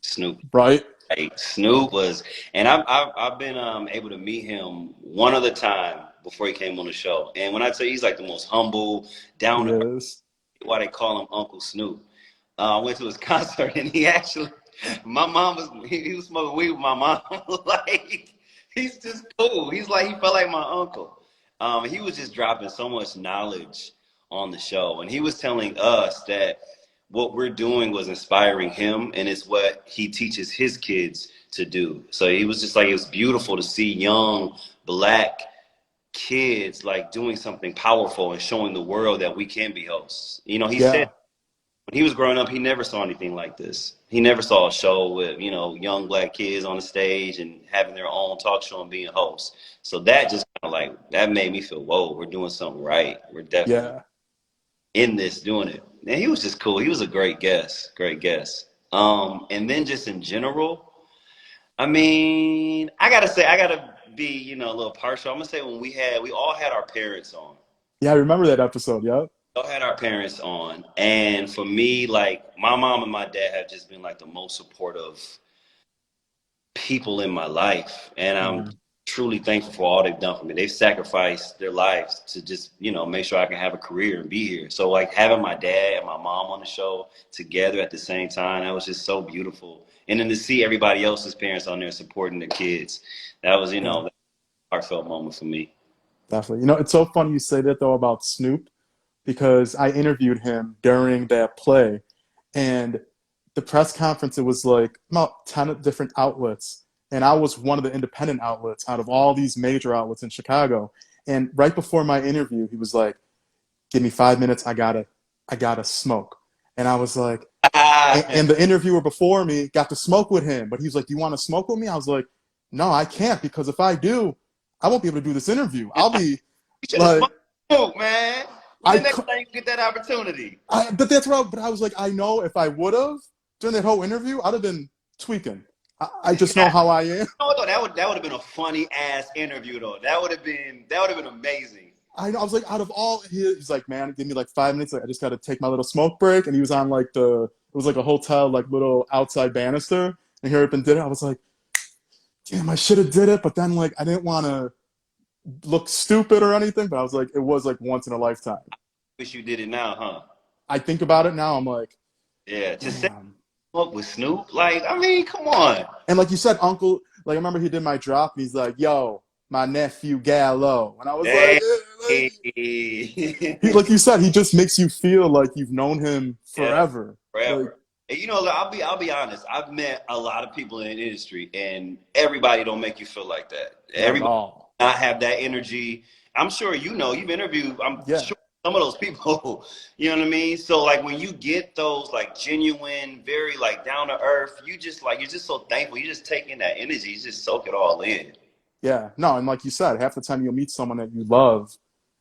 Snoop. right? Like Snoop was, and I've been able to meet him one other time before he came on the show. And when I tell you, he's like the most humble, down He to earth. is. Why they call him Uncle Snoop? I went to his concert, and he actually, my mom was he was smoking weed with my mom. Like he's just cool. He's like he felt like my uncle. He was just dropping so much knowledge on the show, and he was telling us that what we're doing was inspiring him, and it's what he teaches his kids to do. So he was just like it was beautiful to see young black kids like doing something powerful and showing the world that we can be hosts. You know, he said Yeah, when he was growing up, he never saw anything like this. He never saw a show with, young black kids on the stage and having their own talk show and being hosts. So that just kind of like, that made me feel, whoa, we're doing something right. We're definitely yeah. in this doing it. And he was just cool. He was a great guest, great guest. And then just in general, I mean, I gotta be, a little partial. I'm gonna say when we all had our parents on. Yeah, I remember that episode. Yep. All had our parents on, and for me, like my mom and my dad have just been like the most supportive people in my life, and I'm Mhm. truly thankful for all they've done for me. They've sacrificed their lives to just make sure I can have a career and be here. So like having my dad and my mom on the show together at the same time, that was just so beautiful. And then to see everybody else's parents on there supporting their kids, that was Yeah, a heartfelt moment for me. definitely. It's so funny you say that though about Snoop because I interviewed him during that play, and the press conference, it was like about 10 different outlets, and I was one of the independent outlets out of all these major outlets in Chicago. And right before my interview, he was like, "Give me 5 minutes. I gotta smoke." And I was like, and the interviewer before me got to smoke with him, but he was like, "Do you want to smoke with me?" I was like, "No, I can't because if I do, I won't be able to do this interview. I'll be You should have like, smoked, man. When I, the next time you get that opportunity? but that's what. But I was like, I know if I would have during that whole interview, I'd have been tweaking. I just know how I am. No, though that would have been a funny ass interview though. That would have been amazing. I know. I was like, out of all, he's like, man, give me like 5 minutes. Like, I just got to take my little smoke break. And he was on like it was like a hotel, like little outside banister. And he up and did it. I was like, damn, I should have did it. But then like, I didn't want to look stupid or anything. But I was like, it was like once in a lifetime. Wish you did it now, huh? I think about it now. I'm like, Yeah. To set damn. up with Snoop, like I mean, come on. And like you said, Uncle, like I remember he did my drop and he's like, yo, my nephew Gallo. And I was like, Hey. he, like you said, he just makes you feel like you've known him Yeah, forever. Like, forever. And I'll be honest. I've met a lot of people in the industry, and everybody don't make you feel like that. not at Everybody all. not have that energy. I'm sure you've interviewed. I'm Yeah. sure some of those people. You know what I mean? So like when you get those like genuine, very like down to earth, you're just so thankful. You just take in that energy. You just soak it all in. Yeah. No, and like you said, half the time you'll meet someone that you love,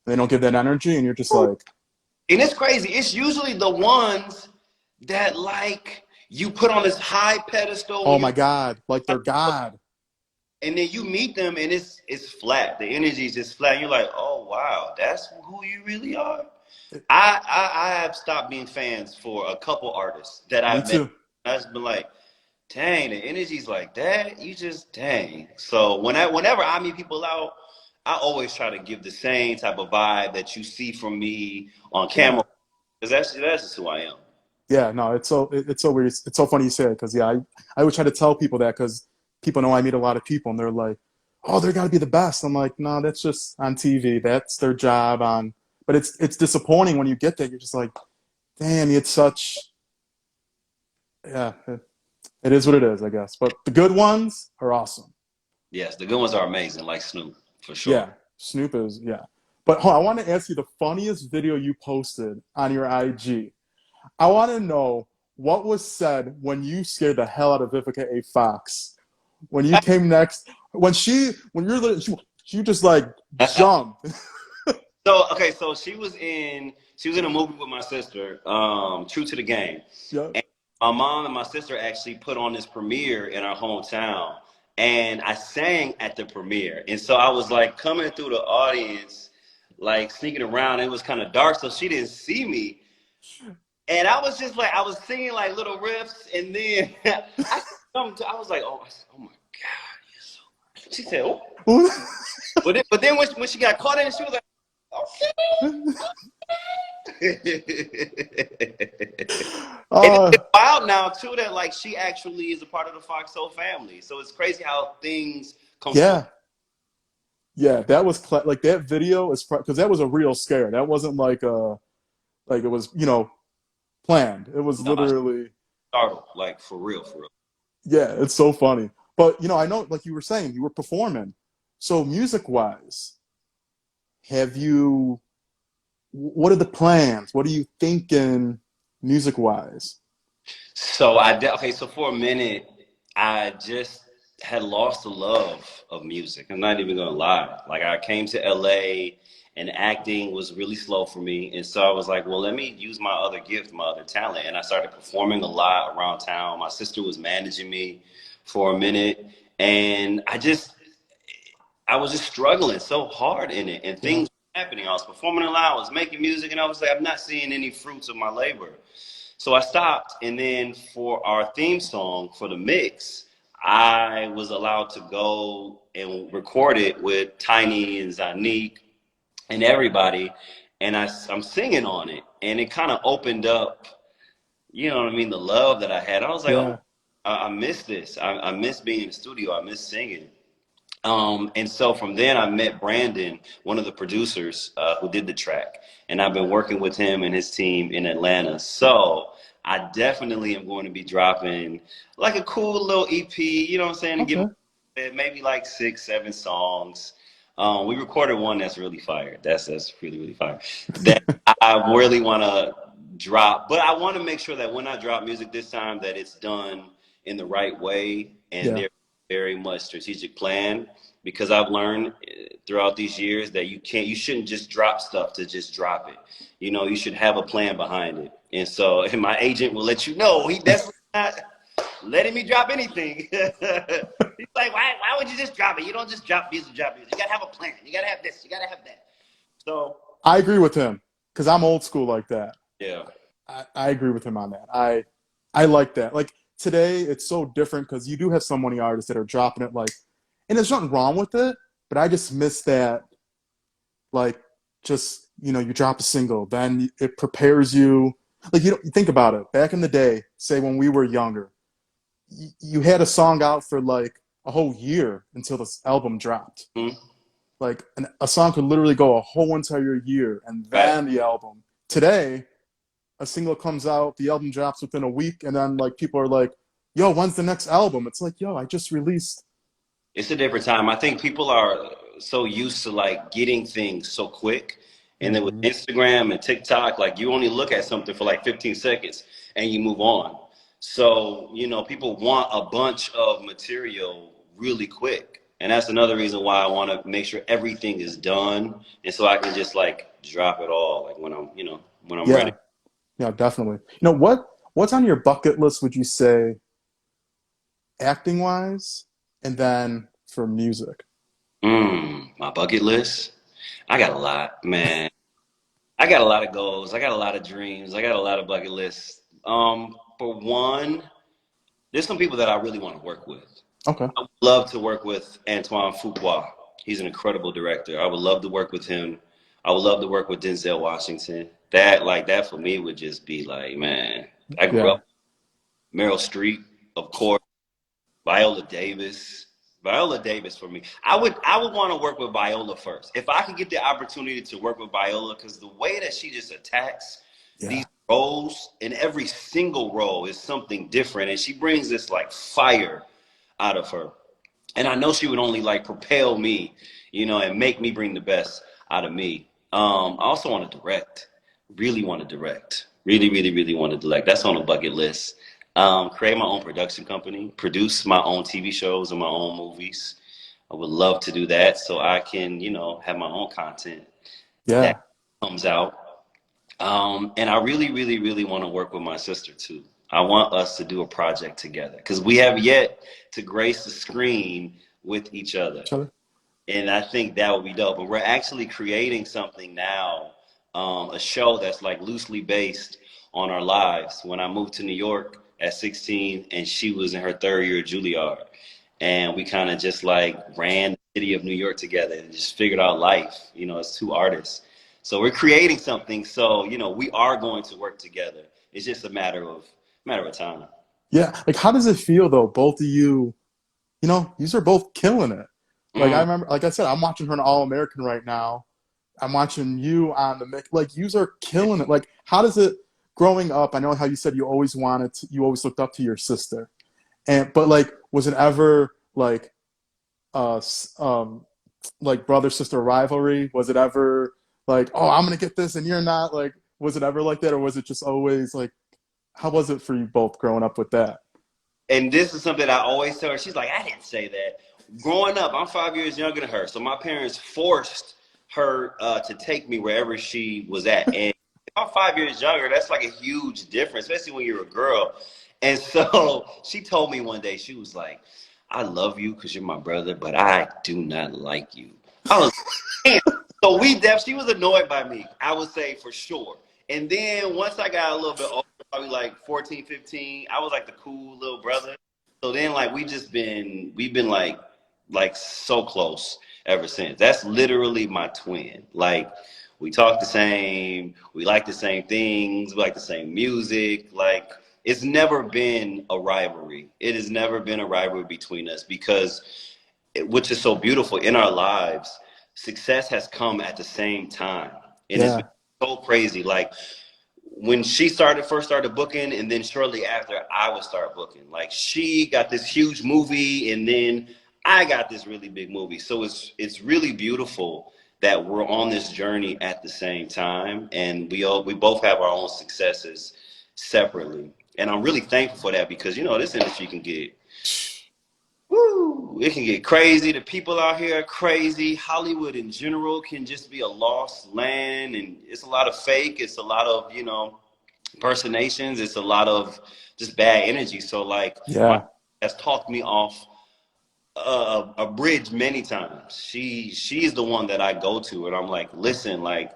they don't give that energy, and you're just like, And it's crazy. It's usually the ones that like you put on this high pedestal when oh you my God, like they're God. and then you meet them and it's flat. The energy is just flat. And you're like, oh wow, that's who you really are. I have stopped being fans for a couple artists that Me I've met. too. I've just been like, dang, the energy's like that. You just dang. So whenever I meet people out, I always try to give the same type of vibe that you see from me on camera. Yeah. Because that's just who I am. Yeah, no, it's so weird. It's so funny you say it because yeah, I would try to tell people that because people know I meet a lot of people and they're like, oh, they're got to be the best. I'm like, no, that's just on TV. That's their job on. But it's disappointing when you get there. You're just like, damn, it's such. Yeah, it is what it is, I guess. But the good ones are awesome. Yes, the good ones are amazing, like Snoop, for Yeah, sure. Snoop is, yeah. But hold on, I want to ask you the funniest video you posted on your IG. I want to know what was said when you scared the hell out of Vivica A. Fox. When you came next, when you're she just like jumped. So okay, so she was in a movie with my sister, True to the Game. Yeah. And my mom and my sister actually put on this premiere in our hometown, and I sang at the premiere. And so I was like coming through the audience, like sneaking around. It was kind of dark, so she didn't see me. And I was just like, I was singing like little riffs, and then I was like, oh my God, you're so. She said, oh. But then when she got caught in it, she was like, and uh, it's wild now too that like she actually is a part of the Fox Soul family. So it's crazy how things come full. yeah, yeah, that was like that video is because that was a real scare. That wasn't like it was planned. It was No, I literally startled, like for real, for real. yeah. It's so funny. But I know like you were saying you were performing. So music wise, have you? What are the plans? What are you thinking music wise? So okay. So for a minute, I just had lost the love of music. I'm not even gonna lie. Like I came to LA and acting was really slow for me, and so I was like, well, let me use my other gift, my other talent, and I started performing a lot around town. My sister was managing me for a minute, and I was just struggling so hard in it, and Yeah. things were happening. I was performing a lot, I was making music, and I was like, I'm not seeing any fruits of my labor. So I stopped, and then for our theme song for the mix, I was allowed to go and record it with Tiny and Zanique and everybody, and I'm singing on it, and it kind of opened up, you know what I mean, the love that I had. I was like, oh, Yeah. I miss this. I miss being in the studio. I miss singing. And so from then I met Brandon, one of the producers who did the track, and I've been working with him and his team in Atlanta. So I definitely am going to be dropping like a cool little EP, you know what I'm saying, and give Okay. maybe like 6, 7 songs. We recorded one that's really fire. That's really really fire. That I really want to drop, but I want to make sure that when I drop music this time, that it's done in the right way and Yeah. there very much strategic plan because I've learned throughout these years that you shouldn't just drop stuff to just drop it. You know, you should have a plan behind it. And so, and my agent will let you know he definitely not letting me drop anything. He's like, why would you just drop it? You don't just drop music, drop music. You gotta have a plan. You gotta have this. You gotta have that. So, I agree with him because I'm old school like that. yeah. I agree with him on that. I like that. Like today, it's so different because you do have so many artists that are dropping it like, and there's nothing wrong with it, but I just miss that. Like, just you drop a single, then it prepares you. Like you think about it. Back in the day, say when we were younger, you had a song out for like a whole year until this album dropped. Mhm. Like a song could literally go a whole entire year and Right. then the album. Today, a single comes out, the album drops within a week, and then like people are like, "Yo, when's the next album?" It's like, "Yo, I just released." It's a different time. I think people are so used to like getting things so quick. And then with Hmm. Instagram and TikTok, like you only look at something for like 15 seconds and you move on. So, people want a bunch of material really quick. And that's another reason why I want to make sure everything is done. And so I can just like drop it all like when I'm ready. Yeah, yeah, definitely. What's on your bucket list? Would you say acting wise, and then for music? My bucket list. I got a lot, man. I got a lot of goals. I got a lot of dreams. I got a lot of bucket lists. For one, there's some people that I really want to work with. Okay. I would love to work with Antoine Fuqua. He's an incredible director. I would love to work with him. I would love to work with Denzel Washington. That for me would just be like, man. I grew Yeah. up Meryl Streep, of course. Viola Davis. Viola Davis for me. I would want to work with Viola first. If I could get the opportunity to work with Viola, because the way that she just attacks these Yeah. roles, and every single role is something different, and she brings this like fire out of her. And I know she would only like propel me, and make me bring the best out of me. I also want to direct, really want to direct, really, really, really want to direct. That's on the bucket list. Create my own production company, produce my own TV shows and my own movies. I would love to do that so I can, have my own content that Yeah. comes out. And I really, really, really want to work with my sister too. I want us to do a project together because we have yet to grace the screen with each other. Each other. And I think that would be dope. But we're actually creating something now, a show that's like loosely based on our lives. When I moved to New York at 16 and she was in her third year at Juilliard, and we kind of just like ran the city of New York together and just figured out life, as two artists. So we're creating something. So, we are going to work together. It's just a matter of time. Yeah. Like, how does it feel though? Both of you, these are both killing it. Like I Mm. remember, like I said, I'm watching her an All American right now. I'm watching you on the mix. Like, yous are killing it. Like, how does it? Growing up, I know how you said you always wanted, you always looked up to your sister, but like, was it ever uh, s- um, like brother sister rivalry? Was it ever like, oh, I'm gonna get this and you're not? Like, was it ever like that, or was it just always like, how was it for you both growing up with that? And this is something I always tell her. She's like, I didn't say that. Growing up, I'm 5 years younger than her. So my parents forced her to take me wherever she was at. And if I'm 5 years younger, that's like a huge difference, especially when you're a girl. And so she told me one day, she was like, I love you because you're my brother, but I do not like you. I was Damn. So she was annoyed by me, I would say for sure. And then once I got a little bit older, probably like 14, 15, I was like the cool little brother. So then like we've been like so close ever since. That's literally my twin. Like we talk the same, we like the same things, we like the same music. Like it's never been a rivalry. It has never been a rivalry between us because which is so beautiful in our lives, success has come at the same time. And it's been Yeah, so crazy. Like when she first started booking, and then shortly after I would start booking. Like she got this huge movie, and then I got this really big movie. So it's really beautiful that we're on this journey at the same time, and we both have our own successes separately. And I'm really thankful for that because this industry can get Woo! It can get crazy. The people out here are crazy. Hollywood in general can just be a lost land, and it's a lot of fake. It's a lot of impersonations. It's a lot of just bad energy. So like my yeah, has talked me off a bridge many times. She's the one that I go to, and I'm like, listen, like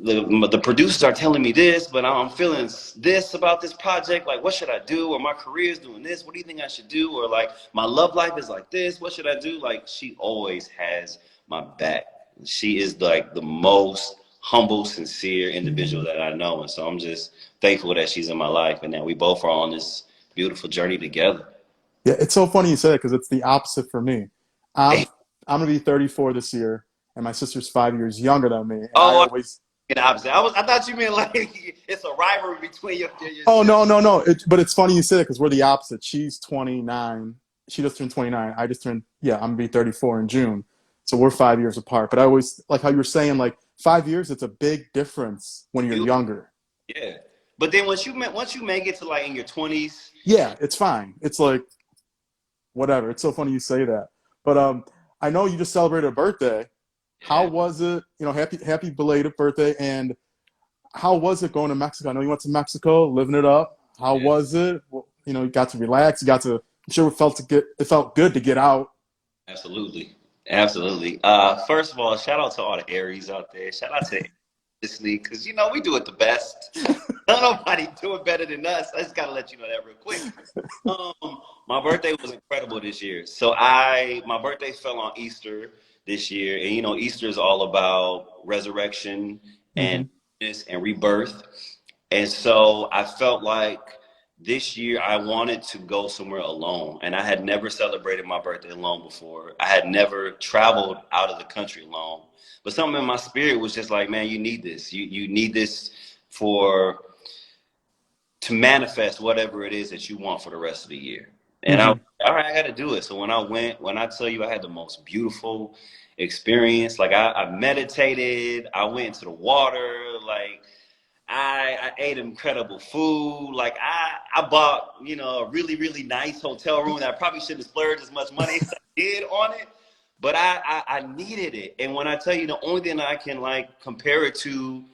the producers are telling me this, but I'm feeling this about this project. Like, what should I do? Or my career is doing this. What do you think I should do? Or like, my love life is like this. What should I do? Like, she always has my back. She is like the most humble, sincere individual that I know. And so I'm just thankful that she's in my life and that we both are on this beautiful journey together. yeah. It's so funny you say that because it's the opposite for me. I'm I'm gonna be 34 this year, and my sister's 5 years younger than me, and I Oh, always. the opposite. I thought you meant like it's a rivalry between your Oh siblings. no, no, no! But it's funny you say that because we're the opposite. She's 29. She just turned 29. I just turned, yeah, I'm gonna be 34 in June. So we're 5 years apart. But I always like how you were saying, like 5 years, it's a big difference when you're younger. Yeah. But then once you make it to like in your 20s, Yeah, it's fine. It's like whatever. It's so funny you say that. But I know you just celebrated a birthday. How yeah, was it? Happy belated birthday. And how was it going to Mexico? I know you went to Mexico, living it up. How yeah, was it? Well, you got to relax. You got to. I'm sure it felt good to get out. absolutely. Absolutely. First of all, shout out to all the Aries out there. Shout out to Disney, because we do it the best. Don't nobody do it better than us. I just gotta let you know that real quick. My birthday was incredible this year. So my birthday fell on Easter this year, and Easter is all about resurrection and Hmm. and rebirth. And so I felt like this year I wanted to go somewhere alone. And I had never celebrated my birthday alone before. I had never traveled out of the country alone. But something in my spirit was just like, man, you need this. You need this for to manifest whatever it is that you want for the rest of the year. And I, Hmm. all right, I got to do it. So when I went, when I tell you I had the most beautiful experience, like I meditated, I went into the water, like I ate incredible food. Like I bought, you know, a really, really nice hotel room that I probably shouldn't have splurged as much money as I did on it. But I needed it. And when I tell you the only thing that I can like compare it to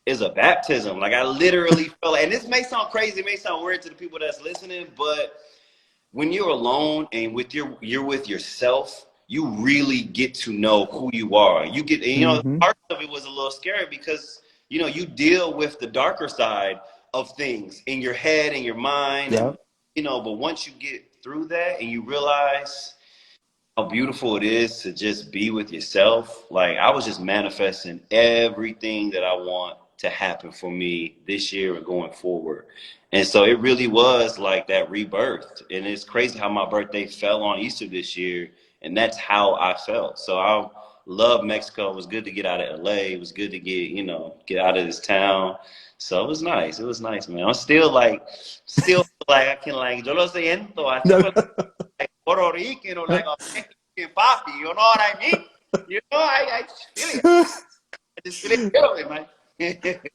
is a baptism. Like I literally felt, and this may sound crazy, it may sound weird to the people that's listening, but when you're alone and with you're with yourself, you really get to know who you are. You get, and, you know, Hmm. part of it was a little scary because you know you deal with the darker side of things in your head and your mind, Yeah. and you know. But once you get through that and you realize how beautiful it is to just be with yourself. Like I was just manifesting everything that I want to happen for me this year and going forward. And so it really was like that rebirth. And it's crazy how my birthday fell on Easter this year. And that's how I felt. So I love Mexico. It was good to get out of LA. It was good to get, you know, get out of this town. So it was nice. It was nice, man. I'm still like I can like, yo lo siento. Así fue like Puerto Rican or like a Mexican papi. You know what I mean? You know, I just feel it. I just feel it, man.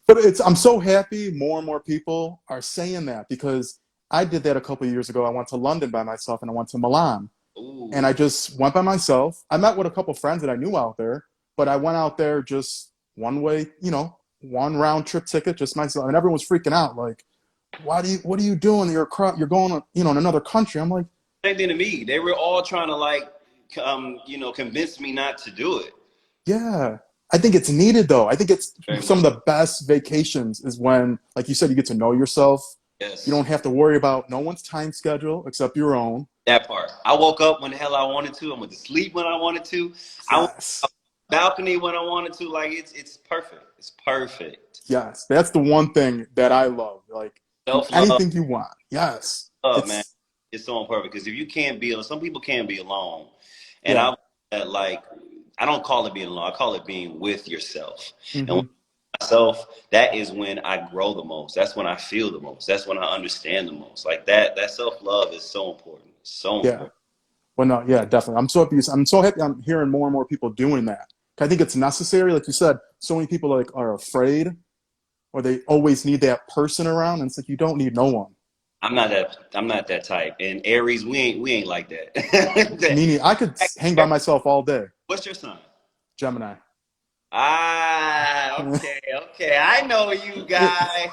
But I'm so happy more and more people are saying that because I did that a couple of years ago. I went to London by myself and I went to Milan and I Ooh, just went by myself. I met with a couple of friends that I knew out there, but I went out there just one way, you know, one round trip ticket, just myself. And everyone was freaking out, like, what are you doing? You're going, you know, in another country. I'm like, same thing to me. They were all trying to like, you know, convince me not to do it. yeah. I think it's needed though. I think it's Very some much. of the best vacations is when, like you said, you get to know yourself. You Yes, don't have to worry about no one's time schedule except your own. that part. I woke up when the hell I wanted to. I went to sleep when I wanted to. I went Yes. balcony when I wanted to. Like it's perfect. It's perfect. Yes. That's the one thing that I love. Like, do Self love, anything you want. Yes. man. It's, It's so important because if you can't be, some people can't be alone, and yeah. I like I don't call it being alone. I call it being with yourself. And Hmm. with myself, that is when I grow the most. That's when I feel the most. That's when I understand the most. Like that. That self love is so important. So Yeah. important. Well, no, yeah, definitely. I'm so happy I'm hearing more and more people doing that. I think it's necessary. Like you said, so many people like are afraid or they always need that person around. And it's like, you don't need no one. I'm not that. I'm not that type. And Aries, we ain't like that. Meaning I could hang by myself all day. What's your sign? Gemini. Ah, okay, okay. I know you guys.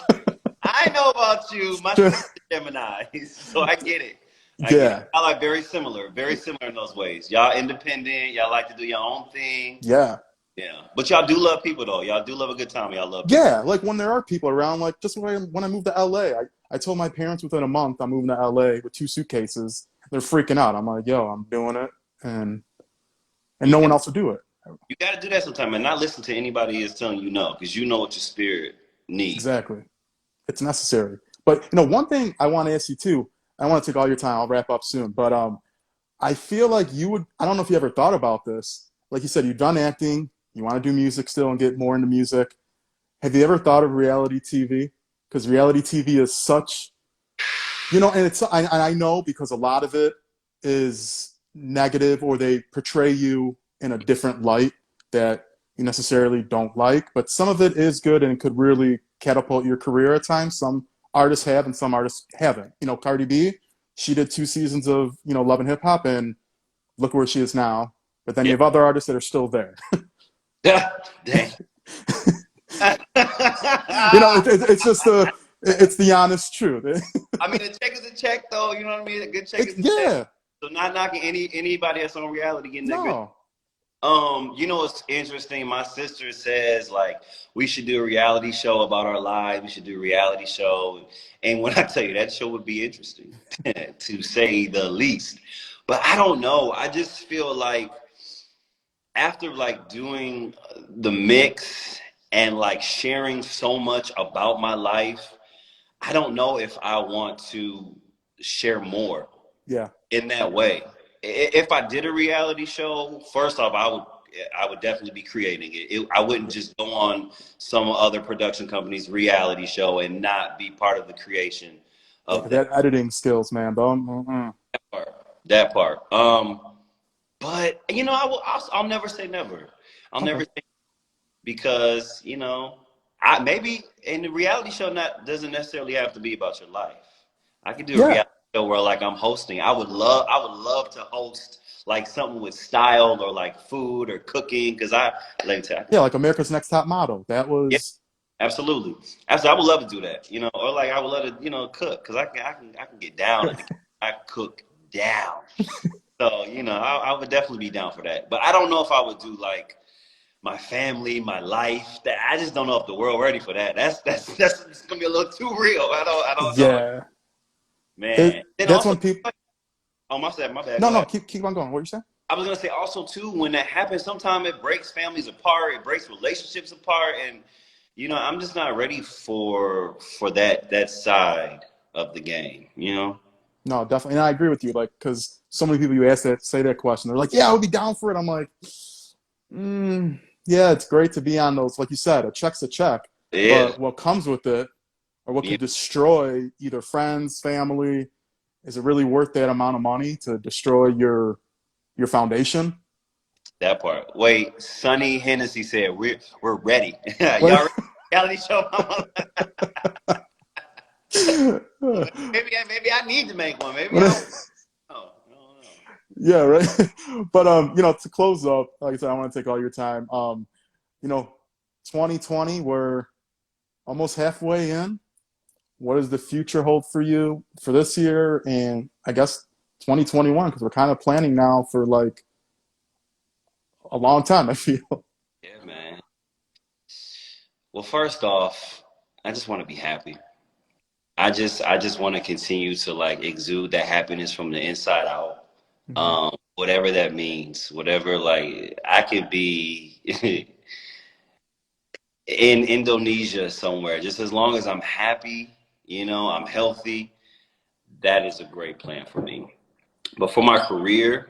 I know about you. My sister Gemini, so I get it. I get it. Yeah. Y'all are very similar in those ways. Y'all independent. Y'all like to do your own thing. Yeah. Yeah, but y'all do love people though. Y'all do love a good time. Y'all love people. Yeah. Like when there are people around, like just when I moved to LA, I told my parents within a month I'm moving to LA with two suitcases. They're freaking out. I'm like, yo, I'm doing it. And You no one got else will do it. you got to do that sometime and not listen to anybody is telling you no because you know what your spirit need. Exactly. It's necessary. But you know, one thing I want to ask you too, I want to take all your time, I'll wrap up soon. But I feel like you would I don't know if you ever thought about this. Like you said, you've done acting, you want to do music still and get more into music. Have you ever thought of reality TV? Because reality TV is such, you know, and I know because a lot of it is negative or they portray you in a different light that you necessarily don't like, but some of it is good and could really catapult your career at times. Some artists have and some artists haven't. You know, Cardi B, she did 2 seasons of, you know, Love and Hip Hop and look where she is now. But then you Yeah. have other artists that are still there. Dang. You know, it's just it's the honest truth. I mean, a check is a check, though. You know what I mean? A good check is a check. Yeah, So not knocking anybody that's on reality getting that good. no, You know what's interesting? My sister says like we should do a reality show about our lives. We should do a reality show, and when I tell you that show would be interesting, to say the least. But I don't know. I just feel like after like doing the mix and like sharing so much about my life, I don't know if I want to share more yeah. in that way. If I did a reality show, first off, I would definitely be creating it. I wouldn't just go on some other production company's reality show and not be part of the creation Yeah, of 'cause that that editing skills, man. Though, part. That part. But you know, I'll never say never. I'll Okay. never say because I maybe in the reality show not doesn't necessarily have to be about your life. I could do a Yeah. reality show where like I'm hosting. I would love to host like something with style or like food or cooking because I like to. Yeah, like America's Next Top Model. That Yeah, was absolutely. Absolutely, I would love to do that. Or like I would love to cook because I can get down in the kitchen. I cook down. So I would definitely be down for that. But I don't know if I would do like my family, my life. That I just don't know if the world ready for that. That's it's gonna be a little too real. I don't know, yeah. man. Then That's also, when people oh my bad. No, Go no, ahead. keep on going. What you saying? I was gonna say also too when that happens, sometimes it breaks families apart. It breaks relationships apart, and I'm just not ready for that side of the game. No, definitely. And I agree with you, like, because so many people you ask that say that question, they're like, "Yeah, I would be down for it." I'm like, yeah, it's great to be on those, like you said, a check's a check, Yeah, but what comes with it, or what yeah, could destroy either friends, family, is it really worth that amount of money to destroy your foundation? that part. Wait, Sonny Hennessy said we're ready. What? Y'all ready? Reality show. Maybe I need to make one. Maybe I don't know. I don't know. Yeah, right. But to close up, like I said, I want to take all your time. You know, 2020, we're almost halfway in. What does the future hold for you for this year and I guess 2021? Because we're kind of planning now for like a long time, I feel. Yeah, man. Well, first off, I just want to be happy. I just want to continue to like exude that happiness from the inside out. Hmm. Whatever that means, whatever like I could be in Indonesia somewhere, just as long as I'm happy, I'm healthy, that is a great plan for me. But for my career,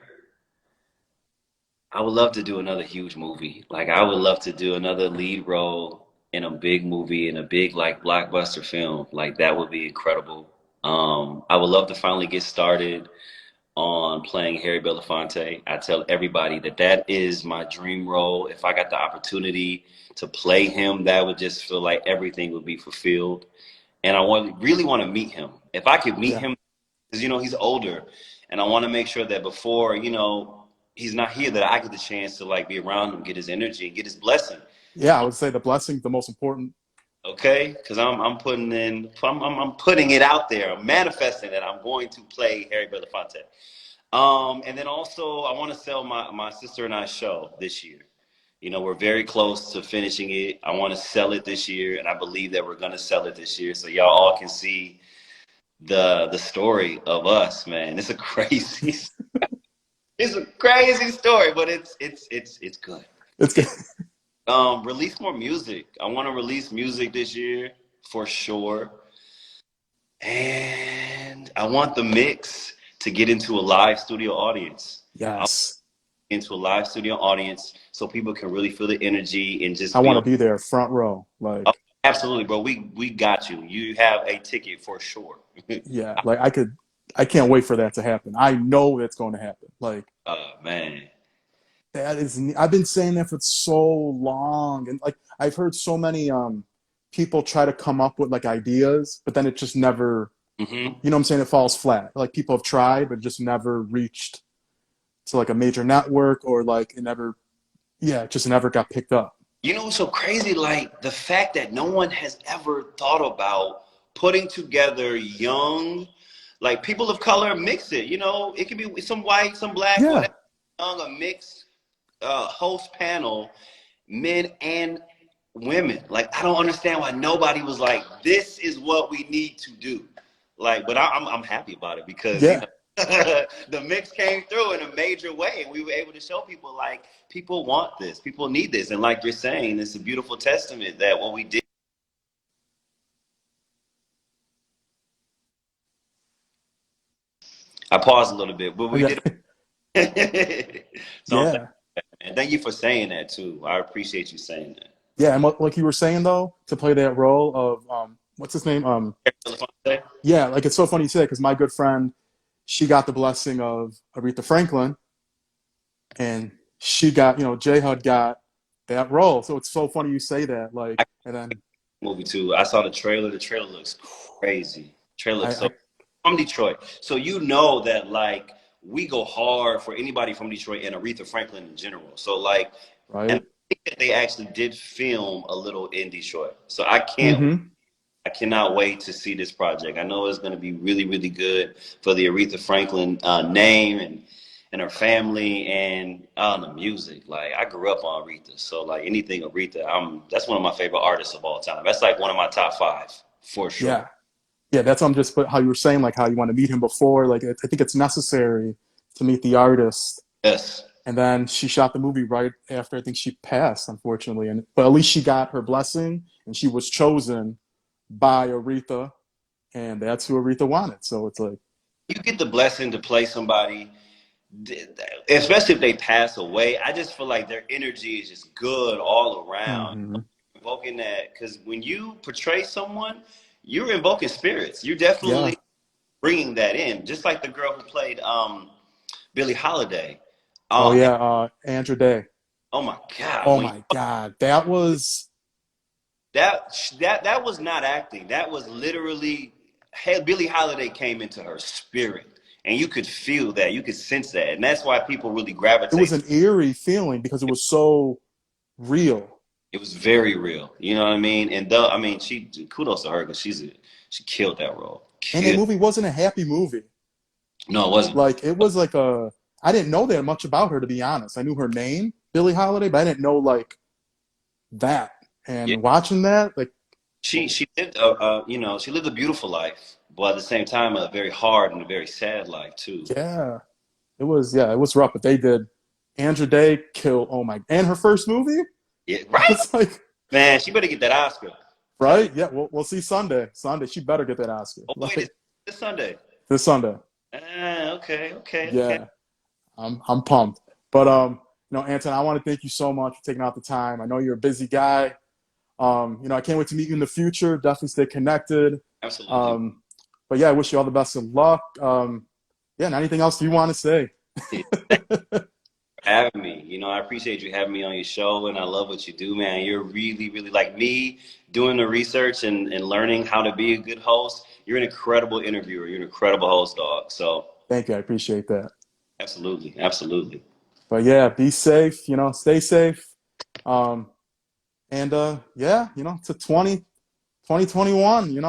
I would love to do another huge movie. Like I would love to do another lead role in a big movie, in a big like blockbuster film. Like that would be incredible. I would love to finally get started on playing Harry Belafonte. I tell everybody that that is my dream role. If I got the opportunity to play him, that would just feel like everything would be fulfilled. And really want to meet him. If I could meet Yeah. him, because he's older, and I want to make sure that before he's not here, that I get the chance to like be around him, get his energy, and get his blessing. Yeah, I would say the blessing's the most important. Okay, because I'm putting it out there. I'm manifesting that I'm going to play Harry Belafonte. And then also I want to sell my sister and I show this year. We're very close to finishing it. I want to sell it this year, and I believe that we're gonna sell it this year, so y'all all can see the story of us, man. It's a crazy story, but it's good. It's good. Release more music. I want to release music this year for sure. And I want the mix to get into a live studio audience. I want Yes. into a live studio audience so people can really feel the energy and I just be want on. to be there front row. Oh, Like, absolutely, bro. We got you. You have a ticket for sure. yeah, like I can't wait for that to happen. I know that's going to happen. Like, Man. that is, I've been saying that for so long, and like I've heard so many people try to come up with like ideas, but then it just never, Hmm. you know what I'm saying? It falls flat. Like people have tried, but just never reached to like a major network or like it never, yeah, it just never got picked up. What's so crazy? Like the fact that no one has ever thought about putting together young, like people of color, mix it. It can be some white, some black, Yeah, whatever, young, a mixed host panel, men and women. Like I don't understand why nobody was like, this is what we need to do. Like, but I'm happy about it because yeah, the mix came through in a major way, and we were able to show people like people want this, people need this, and like you're saying, it's a beautiful testament that what we did. I paused a little bit, but we yeah, did it. So I'm thankful, yeah, and thank you for saying that too. I appreciate you saying yeah. And like you were saying though, to play that role of what's his name? that. Yeah, like it's so funny you say because my good friend, she got the blessing of Aretha Franklin, and she got, J Hud got that role. So it's so funny you say that. Like, I and then movie too. I saw the trailer. The trailer looks crazy. Trailer looks so I from Detroit. So you know that like we go hard for anybody from Detroit and Aretha Franklin in general. So like, and right. I think that they actually did film a little in Detroit. So Mm-hmm. I cannot wait to see this project. I know it's going to be really, really good for the Aretha Franklin name and her family and the music. Like I grew up on Aretha, so like anything Aretha, that's one of my favorite artists of all time. That's like one of my top five for sure. Yeah. Yeah, that's just how you were saying, like how you want to meet him before. Like I think it's necessary to meet the artist. Yes, And then she shot the movie right after I think she passed, unfortunately. And but at least she got her blessing, and she was chosen by Aretha, and that's who Aretha wanted. So it's like, you get the blessing to play somebody, especially if they pass away. I just feel like their energy is just good all around. hmm Invoking that because when you portray someone, you're invoking spirits. You're yeah. definitely bringing that in, just like the girl who played Billie Holiday. Oh And, yeah, Andrew Day. oh my God, Oh my God, that was that was not acting. That was literally hey, Billie Holiday came into her spirit, and you could feel that, you could sense that, and that's why people really it was gravitate an to. eerie feeling because it was so real. It was very real. You know what I mean? And though I mean, she kudos to her because she killed that role. And that Killed. movie wasn't a happy movie. No, it wasn't. Like it was like a I didn't know that much about her, to be honest. I knew her name, Billie Holiday, but I didn't know like that. Yeah, And watching that, like, she lived she lived a beautiful life, but at the same time a very hard and a very sad life too. yeah, it was rough. But they did. Andrew Day killed. Oh my! And her first movie. Yeah, right, It's like, man. She better get that Oscar. Tell you. right? Yeah, we'll see Sunday. Sunday, she better get that Oscar. Oh wait, Like it's this Sunday. this Sunday. Okay, okay, okay. Yeah, I'm pumped. But Anton, I want to thank you so much for taking out the time. I know you're a busy guy. I can't wait to meet you in the future. Definitely stay connected. Absolutely. Um, but yeah, I wish you all the best of luck. Yeah, and anything else you want to say? Yeah, thank you for having me. I appreciate you having me on your show, and I love what you do, man. You're really, really like me doing the research and learning how to be a good host. You're an incredible interviewer. You're an incredible host, dog. So, Thank you. I appreciate that. absolutely, absolutely. But yeah, be safe, stay safe. Um, and yeah, to 2021,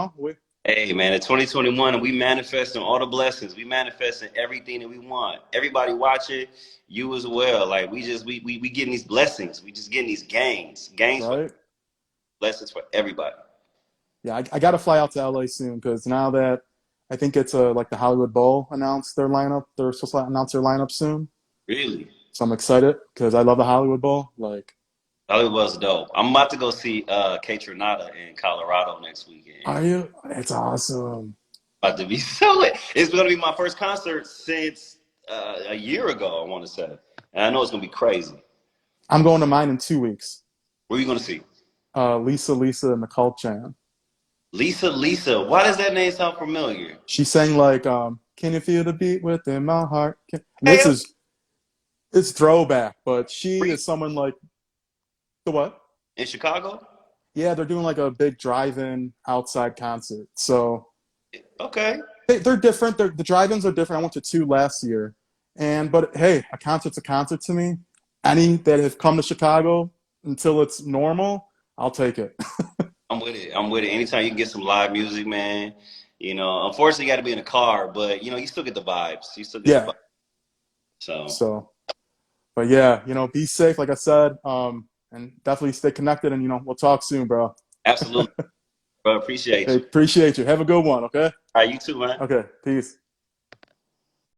Hey, man, it's 2021, and we manifesting all the blessings. We manifesting everything that we want. Everybody watching, you as well. Like we getting these blessings. We just getting these gains for right? blessings for everybody. Yeah, I got to fly out to LA soon because now that I think it's like the Hollywood Bowl announced their lineup, they're supposed to announce their lineup soon. Really, So I'm excited because I love the Hollywood Bowl. Like, Hollywood was dope. I'm about to go see Kate Renata in Colorado next weekend. are you? It's awesome. About to be so lit. It's going to be my first concert since a year ago. I want to say, and I know it's going to be crazy. I'm going to mine in 2 weeks. Where are you going to see? Lisa and the Cult Jam. Lisa. Why does that name sound familiar? She sang like, "Can you feel the beat within my heart?" This Hell, is it's throwback, but she were you is someone like the what? in Chicago? Yeah, they're doing like a big drive-in outside concert. So Okay. they're different. The drive-ins are different. I went to two last year, but hey, a concert's a concert to me. Any that have come to Chicago until it's normal, I'll take it. I'm with it. I'm with it. Anytime you can get some live music, man. Unfortunately, you got to be in a car, but you still get the vibes. You still get the Yeah. vibes. So So, but yeah, be safe, like I said, and definitely stay connected. And we'll talk soon, bro. absolutely, bro. Appreciate Hey, you. appreciate you. Have a good one. Okay. All right, you too, man. Okay. Peace.